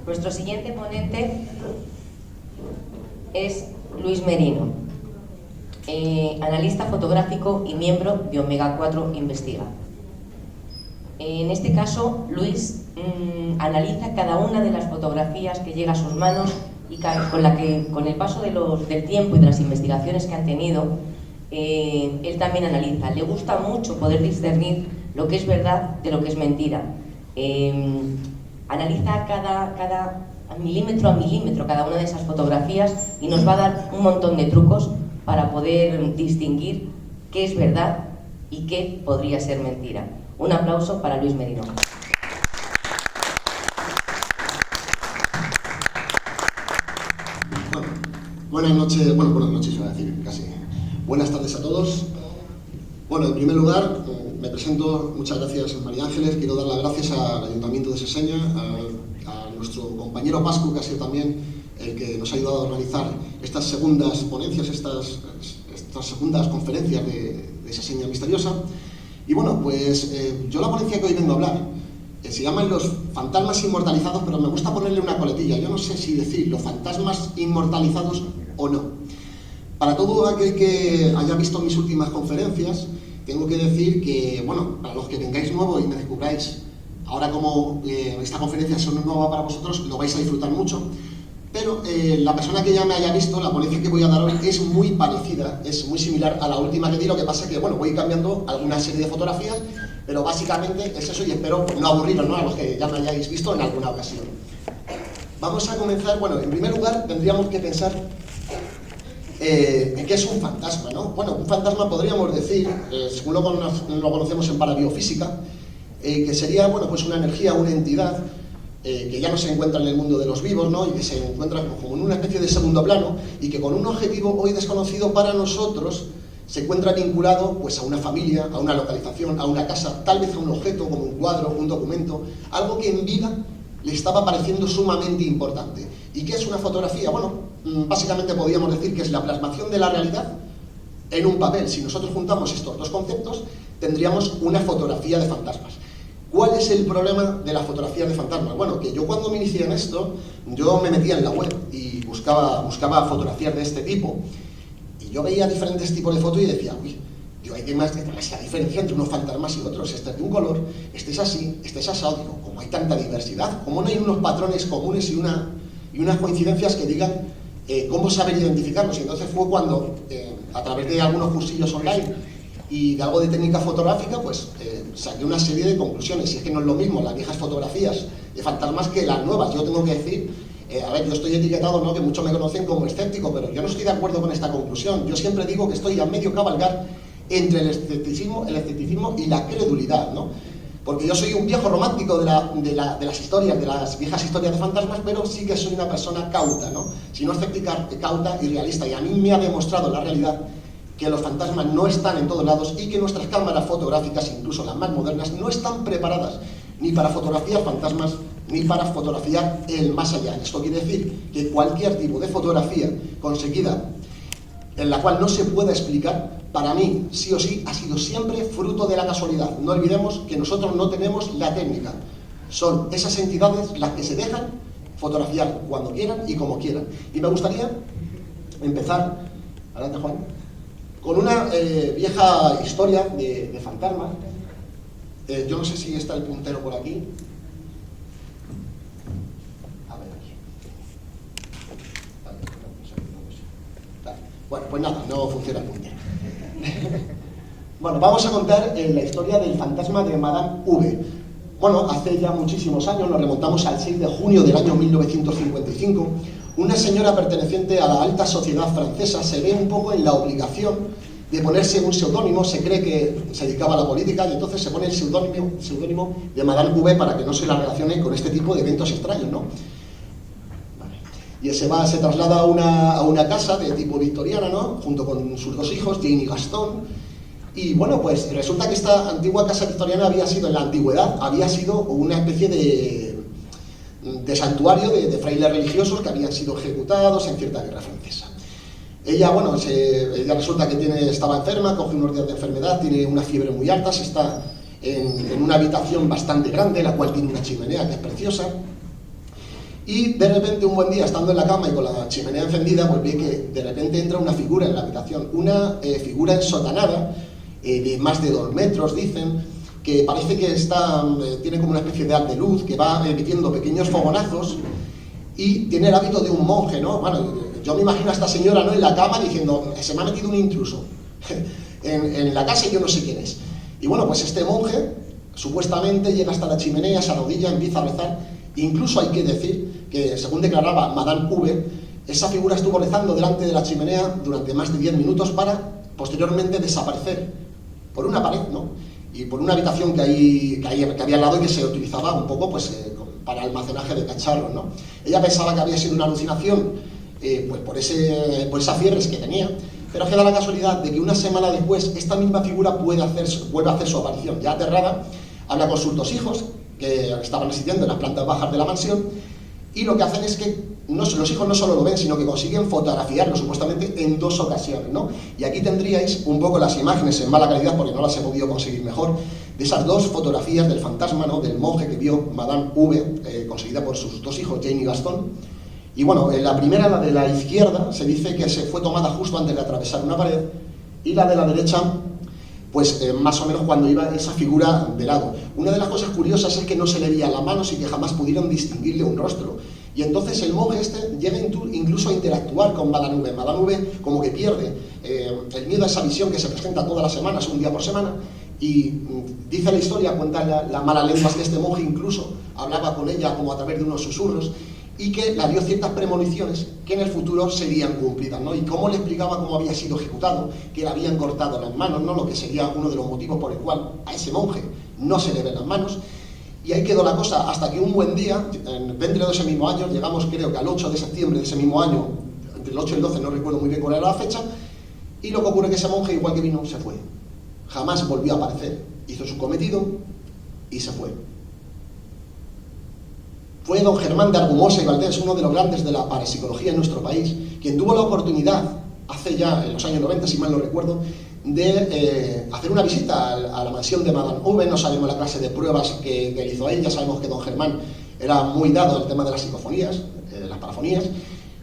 Nuestro siguiente ponente es Luis Merino, analista fotográfico y miembro de Omega 4 Investiga. En este caso, Luis analiza cada una de las fotografías que llega a sus manos y con el paso del tiempo y de las investigaciones que han tenido, él también analiza. Le gusta mucho poder discernir lo que es verdad de lo que es mentira. Analiza cada milímetro a milímetro cada una de esas fotografías y nos va a dar un montón de trucos para poder distinguir qué es verdad y qué podría ser mentira. Un aplauso para Luis Merino. Buenas noches, iba a decir, casi. Buenas tardes a todos. Bueno, en primer lugar, me presento, muchas gracias María Ángeles, quiero dar las gracias al Ayuntamiento de Seseña, a nuestro compañero Pascu, que ha sido también el que nos ha ayudado a organizar estas segundas ponencias, estas segundas conferencias de Seseña Misteriosa. Y bueno, pues yo la ponencia que hoy vengo a hablar se llaman los fantasmas inmortalizados, pero me gusta ponerle una coletilla. Yo no sé si decir los fantasmas inmortalizados o no. Para todo aquel que haya visto mis últimas conferencias, tengo que decir que, bueno, para los que vengáis nuevo y me descubráis, ahora como esta conferencia es nueva para vosotros, lo vais a disfrutar mucho. Pero la persona que ya me haya visto, la ponencia que voy a dar hoy es muy parecida, es muy similar a la última que di, lo que pasa es que, bueno, voy cambiando alguna serie de fotografías, pero básicamente es eso y espero no aburriros, ¿no?, a los que ya me hayáis visto en alguna ocasión. Vamos a comenzar, bueno, en primer lugar tendríamos que pensar en qué es un fantasma, ¿no? Bueno, un fantasma podríamos decir, según lo conocemos en parabiofísica, que sería, bueno, pues una energía, una entidad que ya no se encuentra en el mundo de los vivos, ¿no?, y que se encuentra como en una especie de segundo plano y que con un objetivo hoy desconocido para nosotros se encuentra vinculado pues a una familia, a una localización, a una casa, tal vez a un objeto como un cuadro, un documento, algo que en vida le estaba pareciendo sumamente importante. ¿Y qué es una fotografía? Bueno, básicamente podríamos decir que es la plasmación de la realidad en un papel. Si nosotros juntamos estos dos conceptos, tendríamos una fotografía de fantasmas. ¿Cuál es el problema de la fotografía de fantasmas? Bueno, que yo cuando me inicié en esto, yo me metía en la web y buscaba fotografías de este tipo, y yo veía diferentes tipos de fotos y decía, uy, hay demasiada diferencia entre unos fantasmas y otros. Este es de un color, este es así, este es asado. Digo, ¿cómo hay tanta diversidad? ¿Cómo no hay unos patrones comunes y unas coincidencias que digan cómo saber identificarlos? Y entonces fue cuando, a través de algunos cursillos online y de algo de técnica fotográfica, pues saqué una serie de conclusiones. Y es que no es lo mismo las viejas fotografías de fantasmas que las nuevas. Yo tengo que decir, a ver, yo estoy etiquetado, ¿no?, que muchos me conocen como escéptico, pero yo no estoy de acuerdo con esta conclusión. Yo siempre digo que estoy a medio cabalgar entre el escepticismo y la credulidad, ¿no? Porque yo soy un viejo romántico de las historias, de las viejas historias de fantasmas, pero sí que soy una persona cauta, ¿no? Si no escéptica, cauta y realista. Y a mí me ha demostrado la realidad que los fantasmas no están en todos lados y que nuestras cámaras fotográficas, incluso las más modernas, no están preparadas ni para fotografiar fantasmas ni para fotografiar el más allá. Esto quiere decir que cualquier tipo de fotografía conseguida en la cual no se pueda explicar, para mí, sí o sí, ha sido siempre fruto de la casualidad. No olvidemos que nosotros no tenemos la técnica. Son esas entidades las que se dejan fotografiar cuando quieran y como quieran. Y me gustaría empezar, adelante Juan, con una vieja historia de fantasmas. Yo no sé si está el puntero por aquí. A ver, aquí. Bueno, pues nada, no funciona el puntero. Bueno, vamos a contar la historia del fantasma de Madame V. Bueno, hace ya muchísimos años, nos remontamos al 6 de junio del año 1955, una señora perteneciente a la alta sociedad francesa se ve un poco en la obligación de ponerse un seudónimo. Se cree que se dedicaba a la política y entonces se pone el seudónimo de Madame V para que no se la relacione con este tipo de eventos extraños, ¿no? Vale. Y se traslada a una casa de tipo victoriana, ¿no?, junto con sus dos hijos, Jane y Gastón. Y bueno, pues resulta que esta antigua casa victoriana había sido, en la antigüedad, había sido una especie de santuario de frailes religiosos que habían sido ejecutados en cierta guerra francesa. Ella, bueno, ella resulta que estaba enferma, coge unos días de enfermedad, tiene una fiebre muy alta, está en una habitación bastante grande, la cual tiene una chimenea que es preciosa. Y de repente un buen día, estando en la cama y con la chimenea encendida, pues ve que de repente entra una figura en la habitación, una figura ensotanada, de más de 2 metros, dicen, que parece que tiene como una especie de haz de luz, que va emitiendo pequeños fogonazos, y tiene el hábito de un monje, ¿no? Bueno, yo me imagino a esta señora, ¿no?, en la cama diciendo, se me ha metido un intruso en la casa y yo no sé quién es. Y bueno, pues este monje supuestamente llega hasta la chimenea, se arrodilla, empieza a rezar. Incluso hay que decir que, según declaraba Madame V, esa figura estuvo rezando delante de la chimenea durante más de 10 minutos para posteriormente desaparecer por una pared, ¿no?, y por una habitación que había al lado y que se utilizaba un poco pues para almacenaje de cacharros, ¿no? Ella pensaba que había sido una alucinación pues por esas fiebres que tenía, pero que da la casualidad de que una semana después esta misma figura vuelve a hacer su aparición. Ya aterrada, habla con sus 2 hijos que estaban residiendo en las plantas bajas de la mansión, y lo que hacen es que los hijos no solo lo ven, sino que consiguen fotografiarlo supuestamente en 2 ocasiones, ¿no? Y aquí tendríais un poco las imágenes en mala calidad, porque no las he podido conseguir mejor, de esas 2 fotografías del fantasma, ¿no?, del monje que vio Madame V, conseguida por sus 2 hijos, Jane y Gastón. Y bueno, la primera, la de la izquierda, se dice que se fue tomada justo antes de atravesar una pared, y la de la derecha, pues más o menos cuando iba esa figura de lado. Una de las cosas curiosas es que no se le veía la mano, y que jamás pudieron distinguirle un rostro. Y entonces el monje llega incluso a interactuar con Madame V. Madame V como que pierde el miedo a esa visión que se presenta todas las semanas, un día por semana, y dice la historia, cuenta la mala lengua, que este monje incluso hablaba con ella como a través de unos susurros, y que le dio ciertas premoniciones que en el futuro serían cumplidas, ¿no? Y cómo le explicaba cómo había sido ejecutado, que le habían cortado las manos, ¿no?, lo que sería uno de los motivos por el cual a ese monje no se le ven las manos. Y ahí quedó la cosa, hasta que un buen día, dentro de ese mismo año, llegamos creo que al 8 de septiembre de ese mismo año, entre el 8 y el 12, no recuerdo muy bien cuál era la fecha, y lo que ocurre es que ese monje, igual que vino, se fue. Jamás volvió a aparecer. Hizo su cometido y se fue. Fue don Germán de Argumosa y Valdés, uno de los grandes de la parapsicología en nuestro país, quien tuvo la oportunidad, hace ya en los años 90, si mal no recuerdo, de hacer una visita a la mansión de Madame V. No sabemos la clase de pruebas que le hizo a él. Ya sabemos que don Germán era muy dado al tema de las psicofonías, las parafonías.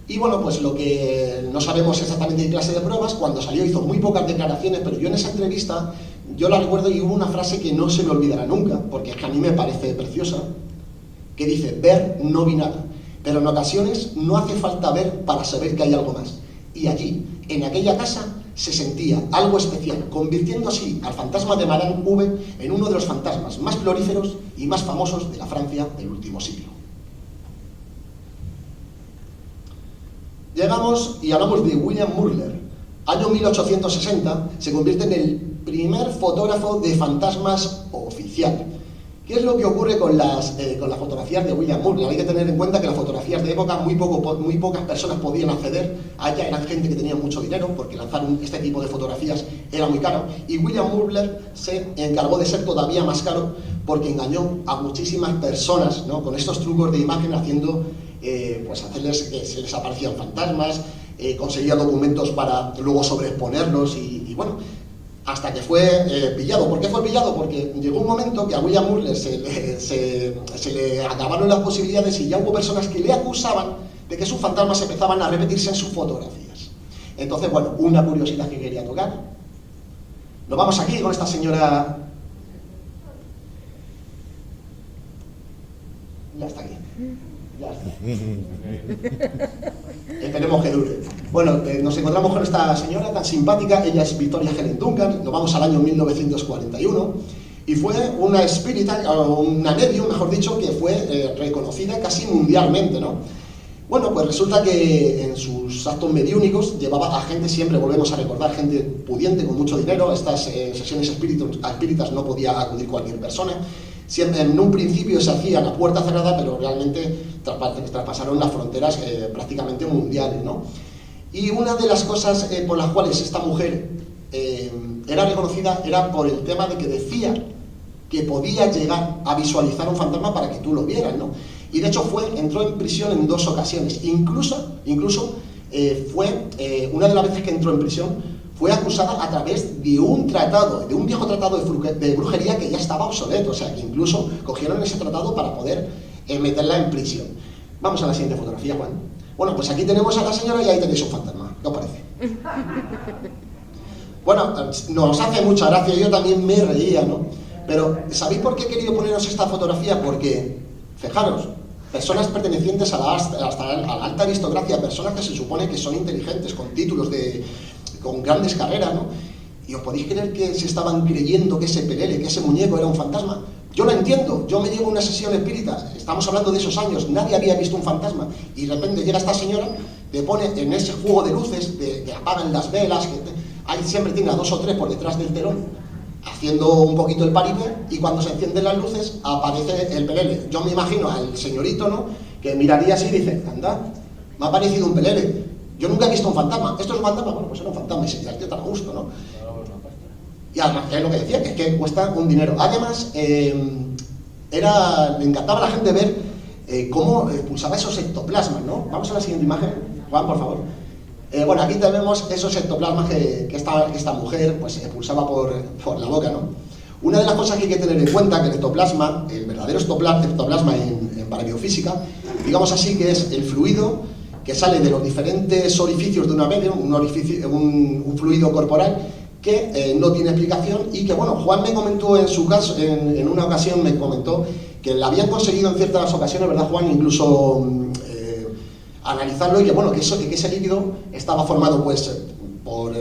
Y bueno, pues lo que no sabemos exactamente qué clase de pruebas, cuando salió hizo muy pocas declaraciones, pero yo en esa entrevista, yo la recuerdo y hubo una frase que no se me olvidará nunca, porque es que a mí me parece preciosa, que dice: ver no vi nada, pero en ocasiones no hace falta ver para saber que hay algo más. Y allí, en aquella casa, se sentía algo especial, convirtiendo así al fantasma de Madame V en uno de los fantasmas más floríferos y más famosos de la Francia del último siglo. Llegamos y hablamos de William Murler. Año 1860, se convierte en el primer fotógrafo de fantasmas oficial. ¿Qué es lo que ocurre con las fotografías de William Murler? Hay que tener en cuenta que las fotografías de época muy pocas personas podían acceder a ellas, eran gente que tenía mucho dinero, porque lanzar este tipo de fotografías era muy caro, y William Murler se encargó de ser todavía más caro, porque engañó a muchísimas personas, ¿no?, con estos trucos de imagen, haciendo, pues hacerles que se les aparecían fantasmas, conseguía documentos para luego sobreexponerlos, y bueno, hasta que fue pillado. ¿Por qué fue pillado? Porque llegó un momento que a William Murler se le acabaron las posibilidades, y ya hubo personas que le acusaban de que sus fantasmas empezaban a repetirse en sus fotografías. Entonces, bueno, una curiosidad que quería tocar. Nos vamos aquí con esta señora. Ya está aquí. Ya está. Esperemos que dure. Bueno, nos encontramos con esta señora tan simpática. Ella es Victoria Helen Duncan. Nos vamos al año 1941 y fue una espírita, o una medium, mejor dicho, que fue reconocida casi mundialmente, ¿no? Bueno, pues resulta que en sus actos mediúnicos llevaba a gente, siempre volvemos a recordar, gente pudiente, con mucho dinero. Estas sesiones espíritas no podía acudir cualquier persona. Siempre, en un principio se hacía a puerta cerrada, pero realmente traspasaron las fronteras prácticamente mundiales, ¿no? Y una de las cosas por las cuales esta mujer era reconocida era por el tema de que decía que podía llegar a visualizar un fantasma para que tú lo vieras, ¿no? Y de hecho entró en prisión en 2 ocasiones. Incluso fue una de las veces que entró en prisión, fue acusada a través de un tratado, de un viejo tratado de brujería que ya estaba obsoleto. O sea, que incluso cogieron ese tratado para poder meterla en prisión. Vamos a la siguiente fotografía, Juan. Bueno, pues aquí tenemos a la señora y ahí tenéis un fantasma. ¿Qué os parece? Bueno, nos hace mucha gracia, yo también me reía, ¿no? Pero, ¿sabéis por qué he querido poneros esta fotografía? Porque, fijaros, personas pertenecientes a la alta aristocracia, personas que se supone que son inteligentes, con títulos, con grandes carreras, ¿no? ¿Y os podéis creer que se estaban creyendo que ese pelele, que ese muñeco era un fantasma? Yo lo entiendo, yo me llevo a una sesión espírita, estamos hablando de esos años, nadie había visto un fantasma, y de repente llega esta señora, te pone en ese juego de luces, que apagan las velas, ahí siempre tiene a 2 o 3 por detrás del telón, haciendo un poquito el paripé, y cuando se encienden las luces, aparece el pelele. Yo me imagino al señorito, ¿no?, que miraría así y dice, anda, me ha parecido un pelele, yo nunca he visto un fantasma, ¿esto es un fantasma? Bueno, pues era un fantasma, y se tío tan a gusto, ¿no? Y además, es lo que decía, que es que cuesta un dinero. Además, le encantaba a la gente ver cómo pulsaba esos ectoplasmas, ¿no? Vamos a la siguiente imagen, Juan, por favor. Bueno, aquí tenemos esos ectoplasmas que esta mujer pues, pulsaba por la boca, ¿no? Una de las cosas que hay que tener en cuenta, que el ectoplasma, el verdadero ectoplasma en parabiofísica, digamos así, que es el fluido que sale de los diferentes orificios de una medium, un fluido corporal, que no tiene explicación y que, bueno, Juan me comentó en su caso, en una ocasión me comentó que la habían conseguido en ciertas ocasiones, ¿verdad, Juan? Incluso analizarlo y que, bueno, que ese líquido estaba formado, pues, por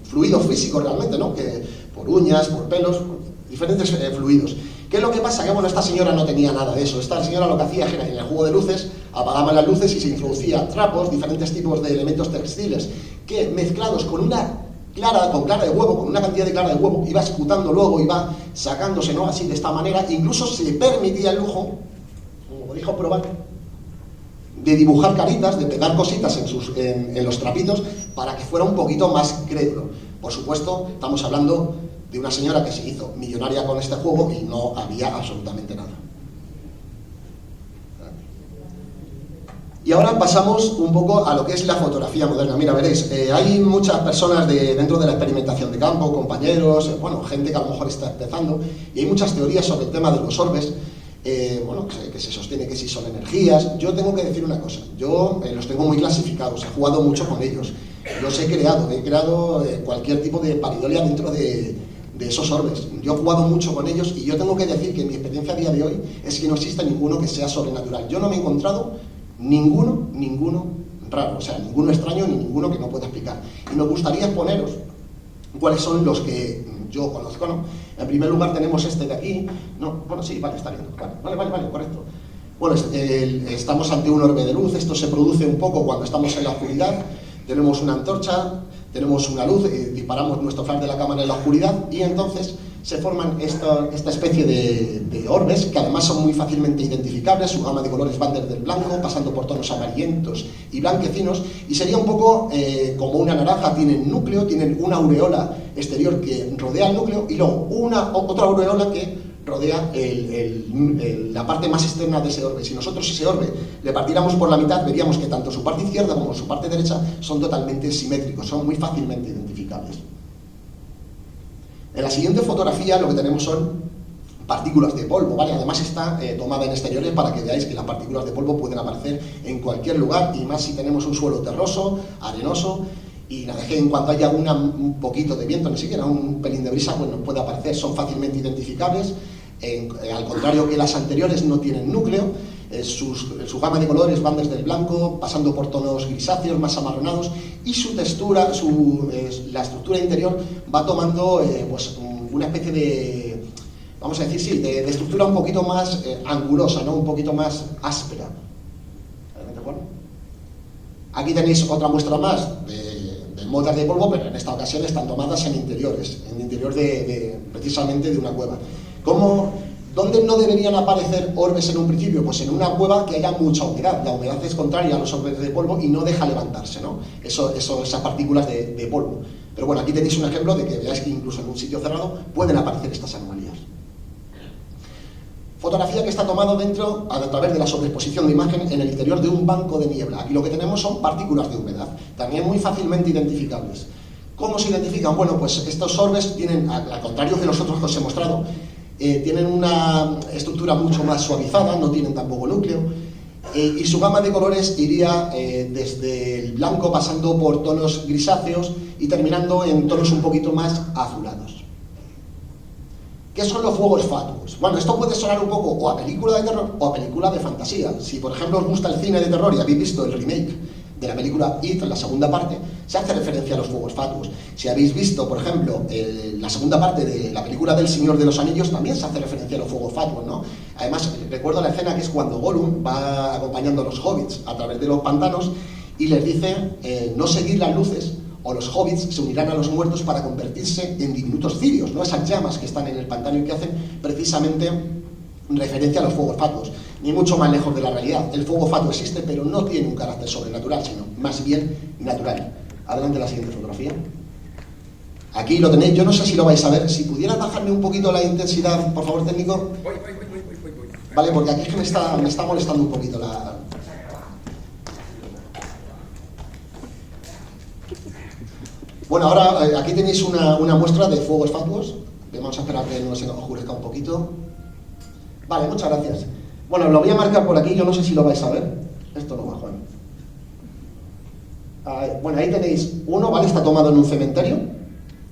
fluidos físicos realmente, ¿no? Que por uñas, por pelos, por diferentes fluidos. ¿Qué es lo que pasa? Que, bueno, esta señora no tenía nada de eso. Esta señora lo que hacía era, en el juego de luces, apagaban las luces y se introducía trapos, diferentes tipos de elementos textiles, que mezclados con clara de huevo, con una cantidad de clara de huevo, iba escutando luego, iba sacándose, ¿no?, así, de esta manera. Incluso se permitía el lujo, como dijo probar, de dibujar caritas, de pegar cositas en los trapitos para que fuera un poquito más crédulo. Por supuesto, estamos hablando de una señora que se hizo millonaria con este juego y no había absolutamente nada. Y ahora pasamos un poco a lo que es la fotografía moderna. Mira, veréis, hay muchas personas dentro de la experimentación de campo, compañeros, bueno, gente que a lo mejor está empezando, y hay muchas teorías sobre el tema de los orbes, bueno, que se sostiene que sí son energías. Yo tengo que decir una cosa, yo los tengo muy clasificados, he jugado mucho con ellos, los he creado cualquier tipo de paridolia dentro de esos orbes. Yo he jugado mucho con ellos y yo tengo que decir que mi experiencia a día de hoy es que no existe ninguno que sea sobrenatural. Yo no me he encontrado ninguno raro, o sea, ninguno extraño ni ninguno que no pueda explicar. Y me gustaría exponeros cuáles son los que yo conozco, ¿no? En primer lugar tenemos este de aquí, no, bueno, sí, vale, está bien, vale, correcto. Bueno, estamos ante un orbe de luz, esto se produce un poco cuando estamos en la oscuridad, tenemos una antorcha, tenemos una luz, disparamos nuestro flash de la cámara en la oscuridad y entonces se forman esta especie de orbes que además son muy fácilmente identificables. Su gama de colores van desde el blanco, pasando por tonos amarillentos y blanquecinos, y sería un poco como una naranja. Tienen núcleo, tienen una aureola exterior que rodea el núcleo y luego otra aureola que rodea la parte más externa de ese orbe. Si nosotros ese orbe le partiéramos por la mitad, veríamos que tanto su parte izquierda como su parte derecha son totalmente simétricos, son muy fácilmente identificables. En la siguiente fotografía lo que tenemos son partículas de polvo, ¿vale? Además está tomada en exteriores para que veáis que las partículas de polvo pueden aparecer en cualquier lugar, y más si tenemos un suelo terroso, arenoso, y nada, que en cuanto haya un poquito de viento, ni siquiera un pelín de brisa, pues nos puede aparecer, son fácilmente identificables. Al contrario que las anteriores, no tienen núcleo, su gama de colores van desde el blanco, pasando por tonos grisáceos, más amarronados, y su textura, la estructura interior va tomando pues una especie de, vamos a decir, sí, de estructura un poquito más angulosa, ¿no? Un poquito más áspera. Aquí tenéis otra muestra más de motas de polvo, pero en esta ocasión están tomadas en interiores, en el interior precisamente de una cueva. ¿Dónde no deberían aparecer orbes en un principio? Pues en una cueva que haya mucha humedad. La humedad es contraria a los orbes de polvo y no deja levantarse, ¿no? Esas partículas de polvo. Pero bueno, aquí tenéis un ejemplo de que veáis que incluso en un sitio cerrado pueden aparecer estas anomalías. Fotografía que está tomada a través de la sobreexposición de imagen en el interior de un banco de niebla. Aquí lo que tenemos son partículas de humedad, también muy fácilmente identificables. ¿Cómo se identifican? Bueno, pues estos orbes tienen, al contrario de los otros que os he mostrado, tienen una estructura mucho más suavizada, no tienen tampoco núcleo, y su gama de colores iría desde el blanco pasando por tonos grisáceos y terminando en tonos un poquito más azulados. ¿Qué son los fuegos fatuos? Bueno, esto puede sonar un poco o a película de terror o a película de fantasía. Si por ejemplo os gusta el cine de terror y habéis visto el remake de la película It, la segunda parte, se hace referencia a los fuegos fatuos. Si habéis visto, por ejemplo, la segunda parte de la película del Señor de los Anillos, también se hace referencia a los fuegos fatuos, ¿no? Además, recuerdo la escena que es cuando Gollum va acompañando a los hobbits a través de los pantanos y les dice no seguir las luces o los hobbits se unirán a los muertos para convertirse en diminutos cirios, ¿no? Esas llamas que están en el pantano y que hacen precisamente referencia a los fuegos fatuos. Ni mucho más lejos de la realidad. El fuego fatuo existe, pero no tiene un carácter sobrenatural, sino más bien natural. Adelante la siguiente fotografía. Aquí lo tenéis, yo no sé si lo vais a ver. Si pudieras bajarme un poquito la intensidad, por favor, técnico. Voy. Vale, porque aquí es que me está molestando un poquito la... Bueno, ahora aquí tenéis una muestra de fuegos fatuos. Vamos a esperar que nos oscurezca un poquito. Vale, muchas gracias. Bueno, lo voy a marcar por aquí, yo no sé si lo vais a ver. Esto no va, Juan. Bueno, ahí tenéis uno, ¿vale? Está tomado en un cementerio.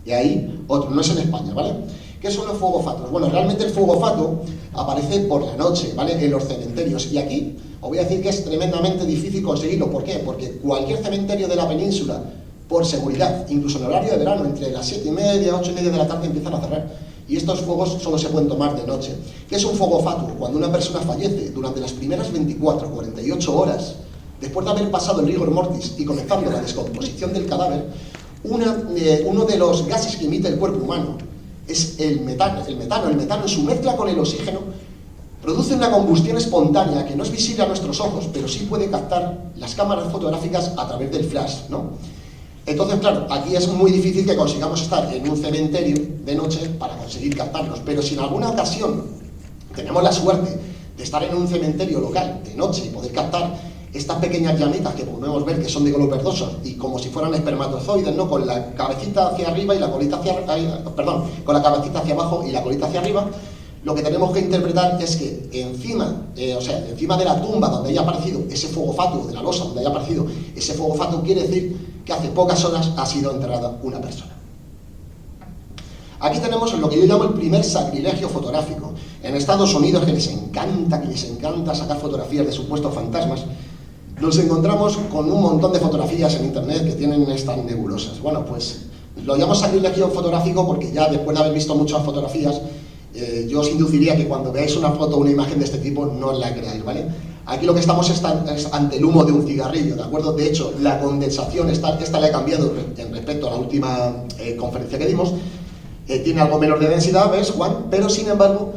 Y ahí otro, no es en España, ¿vale? ¿Qué son los fuegos fatuos? Bueno, realmente el fuego fatuo aparece por la noche, ¿vale? En los cementerios. Y aquí os voy a decir que es tremendamente difícil conseguirlo. ¿Por qué? Porque cualquier cementerio de la península, por seguridad, incluso en horario de verano, entre las 7:30, 8:30 de la tarde empiezan a cerrar. Y estos fuegos solo se pueden tomar de noche. ¿Qué es un fuego fatuo? Cuando una persona fallece durante las primeras 24 o 48 horas, después de haber pasado el rigor mortis y comenzando la descomposición del cadáver, uno de los gases que emite el cuerpo humano es el metano. El metano en su mezcla con el oxígeno produce una combustión espontánea que no es visible a nuestros ojos, pero sí puede captar las cámaras fotográficas a través del flash, ¿no? Entonces, claro, aquí es muy difícil que consigamos estar en un cementerio de noche para conseguir captarlos, pero si en alguna ocasión tenemos la suerte de estar en un cementerio local de noche y poder captar estas pequeñas llamitas que podemos ver que son de color verdoso y como si fueran espermatozoides, ¿no? Con la cabecita hacia arriba y la colita hacia con la cabecita hacia abajo y la colita hacia arriba, lo que tenemos que interpretar es que encima de la tumba donde haya aparecido ese fuego fatuo, de la losa donde haya aparecido ese fuego fatuo, quiere decir que hace pocas horas ha sido enterrada una persona. Aquí tenemos lo que yo llamo el primer sacrilegio fotográfico. En Estados Unidos, que les encanta sacar fotografías de supuestos fantasmas, nos encontramos con un montón de fotografías en internet que tienen estas nebulosas. Bueno, pues lo llamo sacrilegio fotográfico porque ya después de haber visto muchas fotografías, yo os induciría que cuando veáis una foto o una imagen de este tipo no la creáis, ¿vale? Aquí lo que estamos es ante el humo de un cigarrillo, ¿de acuerdo? De hecho, la condensación, esta la he cambiado en respecto a la última conferencia que dimos, tiene algo menos de densidad, ¿ves, Juan? Pero, sin embargo,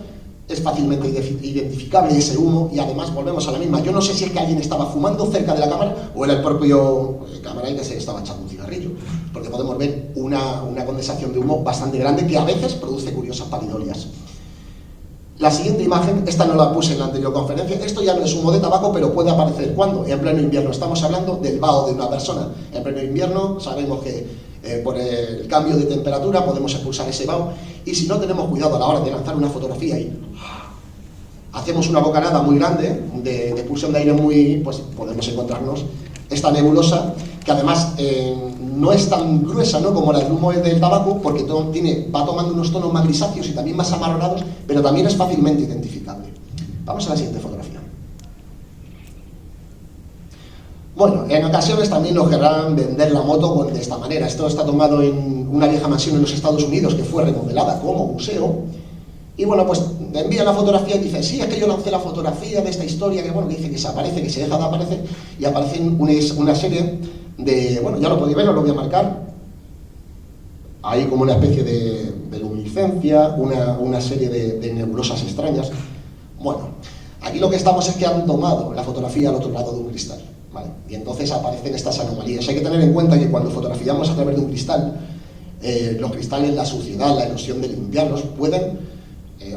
es fácilmente identificable ese humo y además volvemos a la misma. Yo no sé si es que alguien estaba fumando cerca de la cámara o era el propio cámara que se estaba echando un cigarrillo, porque podemos ver una condensación de humo bastante grande que a veces produce curiosas paridolias. La siguiente imagen, esta no la puse en la anterior conferencia, esto ya no es humo de tabaco, pero puede aparecer ¿cuándo? En pleno invierno. Estamos hablando del vaho de una persona. En pleno invierno sabemos que por el cambio de temperatura podemos expulsar ese vaho y si no tenemos cuidado a la hora de lanzar una fotografía y hacemos una bocanada muy grande de expulsión de aire pues podemos encontrarnos esta nebulosa que además no es tan gruesa, ¿no?, como la del humo del tabaco, porque va tomando unos tonos más grisáceos y también más amarronados, pero también es fácilmente identificable. Vamos a la siguiente fotografía. Bueno, en ocasiones también nos querrán vender la moto de esta manera. Esto está tomado en una vieja mansión en los Estados Unidos que fue remodelada como museo. Y bueno, pues envía la fotografía y dice, sí, es que yo lancé la fotografía de esta historia que, bueno, que dice que se aparece, que se deja de aparecer, y aparecen una serie de, bueno, ya lo podéis ver, os lo voy a marcar. Hay como una especie de luminiscencia, una serie de nebulosas extrañas. Bueno, aquí lo que estamos es que han tomado la fotografía al otro lado de un cristal, ¿vale? Y entonces aparecen estas anomalías. Hay que tener en cuenta que cuando fotografiamos a través de un cristal, los cristales, la suciedad, la erosión de limpiarlos, pueden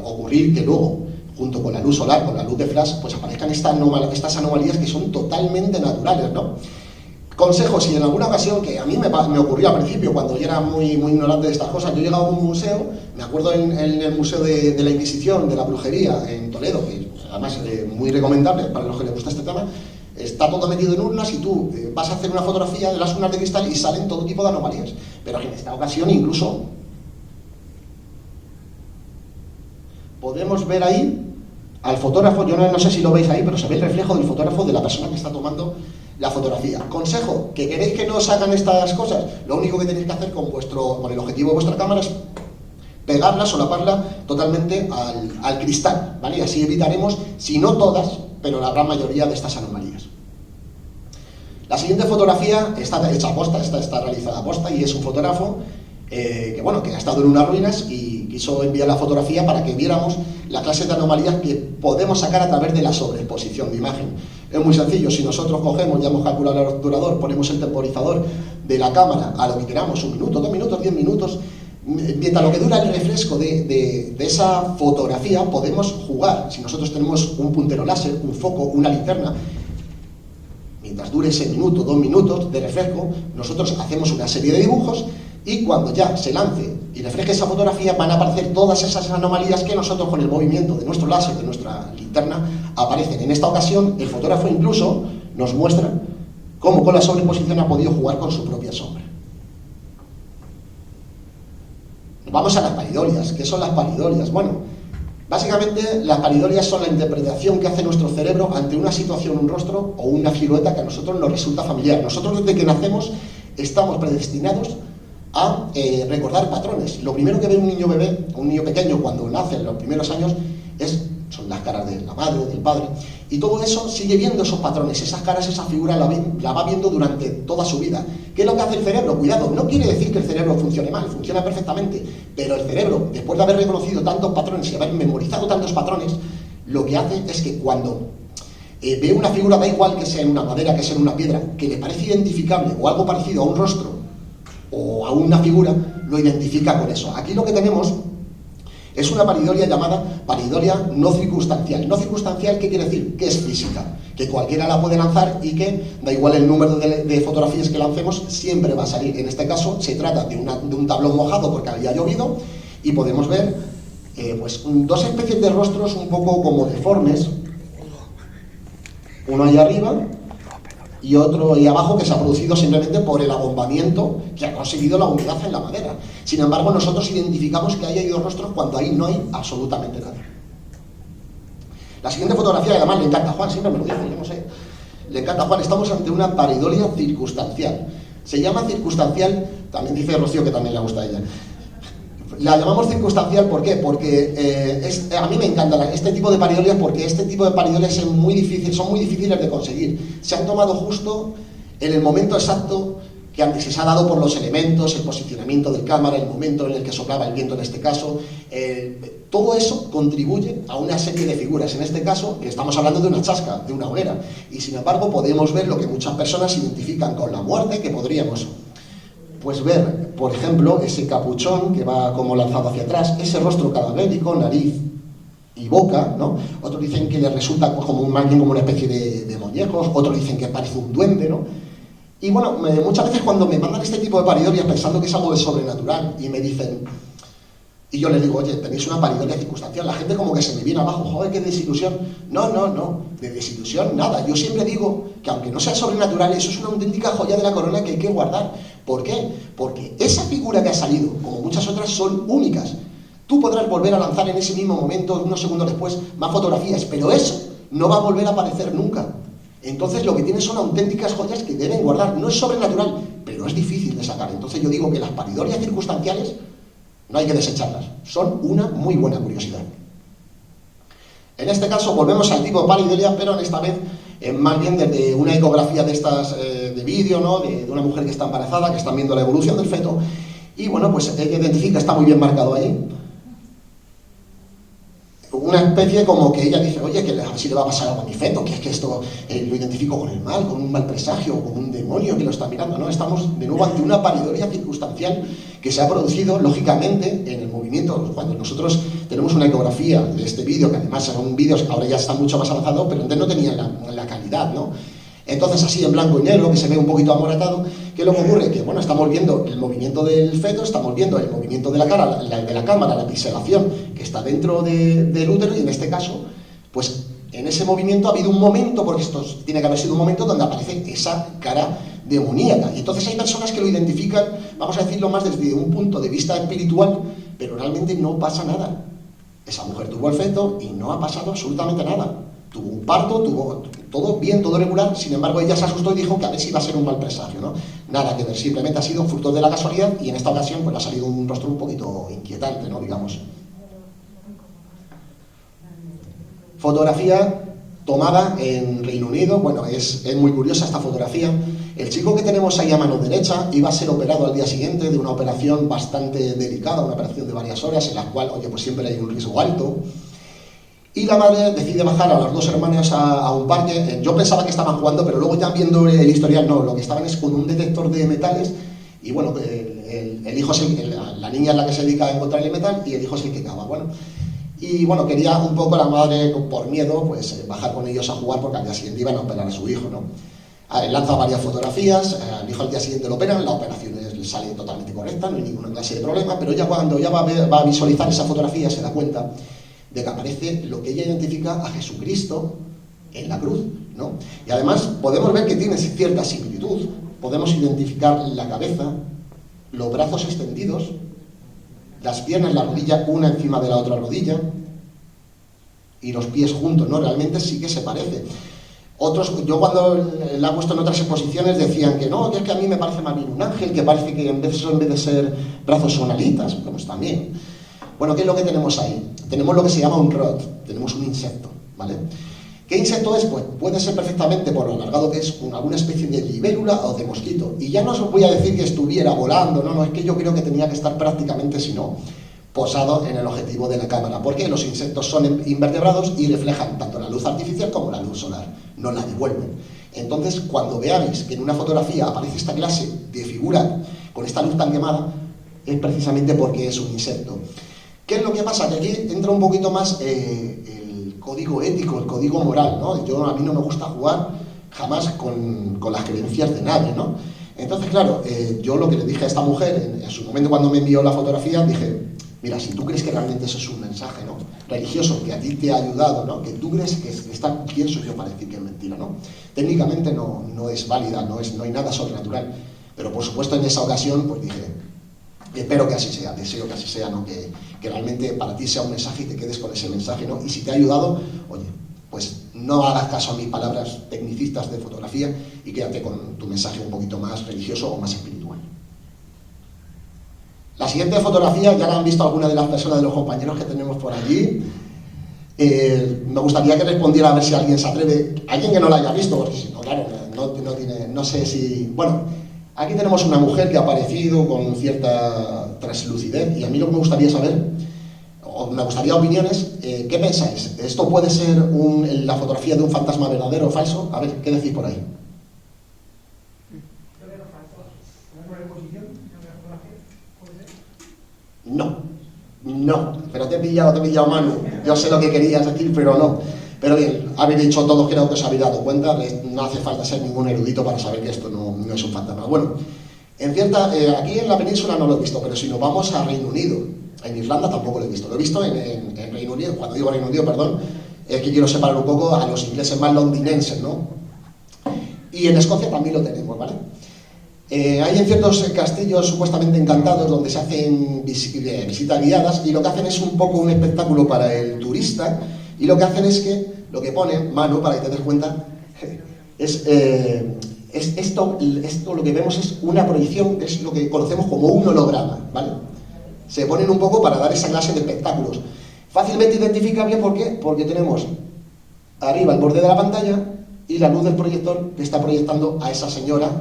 ocurrir que luego, junto con la luz solar, con la luz de flash, pues aparezcan estas anomalías que son totalmente naturales, ¿no? Consejo, si en alguna ocasión, que a mí me ocurrió al principio, cuando yo era muy ignorante de estas cosas, yo llegaba a un museo, me acuerdo en el Museo de la Inquisición, de la Brujería, en Toledo, que además muy recomendable para los que les gusta este tema. Está todo metido en urnas y tú vas a hacer una fotografía de las urnas de cristal y salen todo tipo de anomalías. Pero en esta ocasión incluso podemos ver ahí al fotógrafo. Yo no sé si lo veis ahí, pero se ve el reflejo del fotógrafo de la persona que está tomando la fotografía. Consejo, que queréis que no os hagan estas cosas, lo único que tenéis que hacer con el objetivo de vuestra cámara es pegarla, solaparla totalmente al cristal, ¿vale? Y así evitaremos, si no todas, pero la gran mayoría de estas anomalías. La siguiente fotografía está hecha a posta, está realizada a posta, y es un fotógrafo que ha estado en unas ruinas y quiso enviar la fotografía para que viéramos la clase de anomalías que podemos sacar a través de la sobreexposición de imagen. Es muy sencillo, si nosotros cogemos, ya hemos calculado el obturador, ponemos el temporizador de la cámara a lo que queramos, 1 minuto, 2 minutos, 10 minutos, mientras lo que dura el refresco de esa fotografía, podemos jugar. Si nosotros tenemos un puntero láser, un foco, una linterna, mientras dure ese minuto, 2 minutos de refresco, nosotros hacemos una serie de dibujos y cuando ya se lance y refleje esa fotografía van a aparecer todas esas anomalías que nosotros con el movimiento de nuestro láser, de nuestra linterna, aparecen. En esta ocasión el fotógrafo incluso nos muestra cómo con la sobreexposición ha podido jugar con su propia sombra. Vamos a las paridolias. ¿Qué son las paridolias? Bueno, básicamente las paridolias son la interpretación que hace nuestro cerebro ante una situación, un rostro o una silueta que a nosotros nos resulta familiar. Nosotros desde que nacemos estamos predestinados a recordar patrones. Lo primero que ve un niño bebé, un niño pequeño cuando nace en los primeros años son las caras de la madre, del padre, y todo eso sigue viendo esos patrones, esas caras, esa figura la va viendo durante toda su vida. ¿Qué es lo que hace el cerebro? Cuidado, no quiere decir que el cerebro funcione mal, funciona perfectamente, pero el cerebro, después de haber reconocido tantos patrones y haber memorizado tantos patrones, lo que hace es que cuando ve una figura, da igual que sea en una madera, que sea en una piedra, que le parece identificable o algo parecido a un rostro o a una figura, lo identifica con eso. Aquí lo que tenemos es una paridolia llamada paridolia no circunstancial. No circunstancial, ¿qué quiere decir? Que es física, que cualquiera la puede lanzar y que, da igual el número de fotografías que lancemos, siempre va a salir. En este caso se trata de un tablón mojado porque había llovido y podemos ver dos especies de rostros un poco como deformes, uno ahí arriba y otro ahí abajo, que se ha producido simplemente por el abombamiento que ha conseguido la humedad en la madera. Sin embargo, nosotros identificamos que ahí hay 2 rostros cuando ahí no hay absolutamente nada. La siguiente fotografía, además le encanta a Juan, siempre me lo dice, yo no sé, le encanta a Juan. Estamos ante una paridolia circunstancial. Se llama circunstancial, también dice Rocío que también le gusta a ella. La llamamos circunstancial, ¿por qué? Porque a mí me encanta este tipo de paridolias, porque este tipo de paridolias son muy difíciles de conseguir. Se han tomado justo en el momento exacto que antes se ha dado por los elementos, el posicionamiento del cámara, el momento en el que soplaba el viento en este caso. Todo eso contribuye a una serie de figuras. En este caso estamos hablando de una chasca, de una hoguera, y sin embargo podemos ver lo que muchas personas identifican con la muerte, que podríamos ver, por ejemplo, ese capuchón que va como lanzado hacia atrás, ese rostro cadavérico, nariz y boca, ¿no? Otros dicen que le resulta como más bien como una especie de muñecos, otros dicen que parece un duende, ¿no? Y bueno, muchas veces cuando me mandan este tipo de paridolias pensando que es algo de sobrenatural y me dicen, y yo les digo, oye, tenéis una paridolia circunstancial, la gente como que se me viene abajo, joder, qué desilusión. No, de desilusión nada. Yo siempre digo que aunque no sea sobrenatural, eso es una auténtica joya de la corona que hay que guardar. ¿Por qué? Porque esa figura que ha salido, como muchas otras, son únicas. Tú podrás volver a lanzar en ese mismo momento, unos segundos después, más fotografías, pero eso no va a volver a aparecer nunca. Entonces lo que tienes son auténticas joyas que deben guardar. No es sobrenatural, pero es difícil de sacar. Entonces yo digo que las paridolias circunstanciales no hay que desecharlas. Son una muy buena curiosidad. En este caso volvemos al tipo de paridolia, pero en esta vez más bien desde una ecografía de estas de vídeo, ¿no? de una mujer que está embarazada, que están viendo la evolución del feto. Y bueno, pues ella identifica, está muy bien marcado ahí, una especie como que ella dice, oye, que a ver si le va a pasar algo a mi feto, que es que esto lo identifico con el mal, con un mal presagio, con un demonio que lo está mirando, ¿no? Estamos de nuevo ante una paridolia circunstancial que se ha producido, lógicamente, en el movimiento. Cuando nosotros tenemos una ecografía de este vídeo, que además son vídeos, ahora ya está mucho más avanzado, pero antes no tenían la calidad, ¿no? Entonces así en blanco y negro, que se ve un poquito amoratado, ¿qué es lo que ocurre? Que bueno, estamos viendo el movimiento del feto, estamos viendo el movimiento de la cara, de la cámara, la pixelación que está dentro del útero, y en este caso, pues En ese movimiento ha habido un momento, porque esto tiene que haber sido un momento donde aparece esa cara demoníaca. Y entonces hay personas que lo identifican, vamos a decirlo más desde un punto de vista espiritual, pero realmente no pasa nada. Esa mujer tuvo el feto y no ha pasado absolutamente nada. Tuvo un parto, tuvo todo bien, todo regular, sin embargo ella se asustó y dijo que a ver si iba a ser un mal presagio, ¿no? Nada que ver, simplemente ha sido fruto de la casualidad y en esta ocasión pues ha salido un rostro un poquito inquietante, ¿no? Digamos. Fotografía tomada en Reino Unido, bueno, es muy curiosa esta fotografía. El chico que tenemos ahí a mano derecha iba a ser operado al día siguiente de una operación bastante delicada, una operación de varias horas, en la cual, oye, pues siempre hay un riesgo alto. Y la madre decide bajar a las dos hermanas a un parque. Yo pensaba que estaban jugando, pero luego ya viendo el historial, no, lo que estaban es con un detector de metales. Y bueno, el hijo la niña es la que se dedica a encontrar el metal y el hijo es el que cava. Bueno, y bueno, quería un poco la madre, por miedo, pues bajar con ellos a jugar porque al día siguiente iban a operar a su hijo, ¿no? Lanza varias fotografías, al hijo al día siguiente lo operan, la operación le sale totalmente correcta, no hay ninguna clase de problema, pero ya cuando ya va a visualizar esa fotografía se da cuenta de que aparece lo que ella identifica a Jesucristo en la cruz, ¿no? Y además podemos ver que tiene cierta similitud, podemos identificar la cabeza, los brazos extendidos, las piernas, la rodilla, una encima de la otra rodilla, y los pies juntos, ¿no? Realmente sí que se parece. Otros, yo cuando la he puesto en otras exposiciones decían que no, que es que a mí me parece más bien un ángel, que parece que en vez de ser brazos son alitas, pues también. Bueno, ¿qué es lo que tenemos ahí? Tenemos lo que se llama un rod, tenemos un insecto, ¿vale? ¿Qué insecto es? Pues puede ser perfectamente, por lo alargado que es, alguna especie de libélula o de mosquito. Y ya no os voy a decir que estuviera volando, no, es que yo creo que tenía que estar prácticamente, si no, posado en el objetivo de la cámara, porque los insectos son invertebrados y reflejan tanto la luz artificial como la luz solar, no la devuelven. Entonces, cuando veáis que en una fotografía aparece esta clase de figura con esta luz tan quemada, es precisamente porque es un insecto. ¿Qué es lo que pasa? Que aquí entra un poquito más el código ético, el código moral, ¿no? A mí no me gusta jugar jamás con las creencias de nadie, ¿no? Entonces, claro, yo lo que le dije a esta mujer, en su momento cuando me envió la fotografía, dije, mira, si tú crees que realmente eso es un mensaje, ¿no?, religioso, que a ti te ha ayudado, ¿no?, que tú crees que está, ¿quién soy yo para decir que es mentira, ¿no? Técnicamente no es válida, no hay nada sobrenatural, pero por supuesto en esa ocasión, pues dije, espero que así sea, deseo que así sea, ¿no?, que realmente para ti sea un mensaje y te quedes con ese mensaje, ¿no? Y si te ha ayudado, oye, pues no hagas caso a mis palabras tecnicistas de fotografía y quédate con tu mensaje un poquito más religioso o más espiritual. La siguiente fotografía ya la han visto algunas de las personas, de los compañeros que tenemos por allí. Me gustaría que respondiera a ver si alguien se atreve, alguien que no la haya visto, porque si no, claro, no sé si... Bueno, aquí tenemos una mujer que ha aparecido con cierta translucidez y a mí lo que me gustaría saber, o me gustaría opiniones, ¿qué pensáis? ¿Esto puede ser la fotografía de un fantasma verdadero o falso? A ver, ¿qué decís por ahí? No, pero te he pillado, Manu. Yo sé lo que querías decir, pero no. Pero bien, habéis dicho todos, creo que os habéis dado cuenta, no hace falta ser ningún erudito para saber que esto no es un fantasma. Bueno, aquí en la península no lo he visto, pero si nos vamos a Reino Unido, en Irlanda tampoco lo he visto. Lo he visto en Reino Unido, cuando digo Reino Unido, perdón, es que quiero separar un poco a los ingleses más londinenses, ¿no? Y en Escocia también lo tenemos, ¿vale? Hay en ciertos castillos supuestamente encantados donde se hacen visitas guiadas y lo que hacen es un poco un espectáculo para el turista y lo que hacen es que, lo que pone, Manu, para que te des cuenta, es esto lo que vemos es una proyección, es lo que conocemos como un holograma, ¿vale? Se ponen un poco para dar esa clase de espectáculos. Fácilmente identificable, ¿por qué? Porque tenemos arriba el borde de la pantalla y la luz del proyector que está proyectando a esa señora,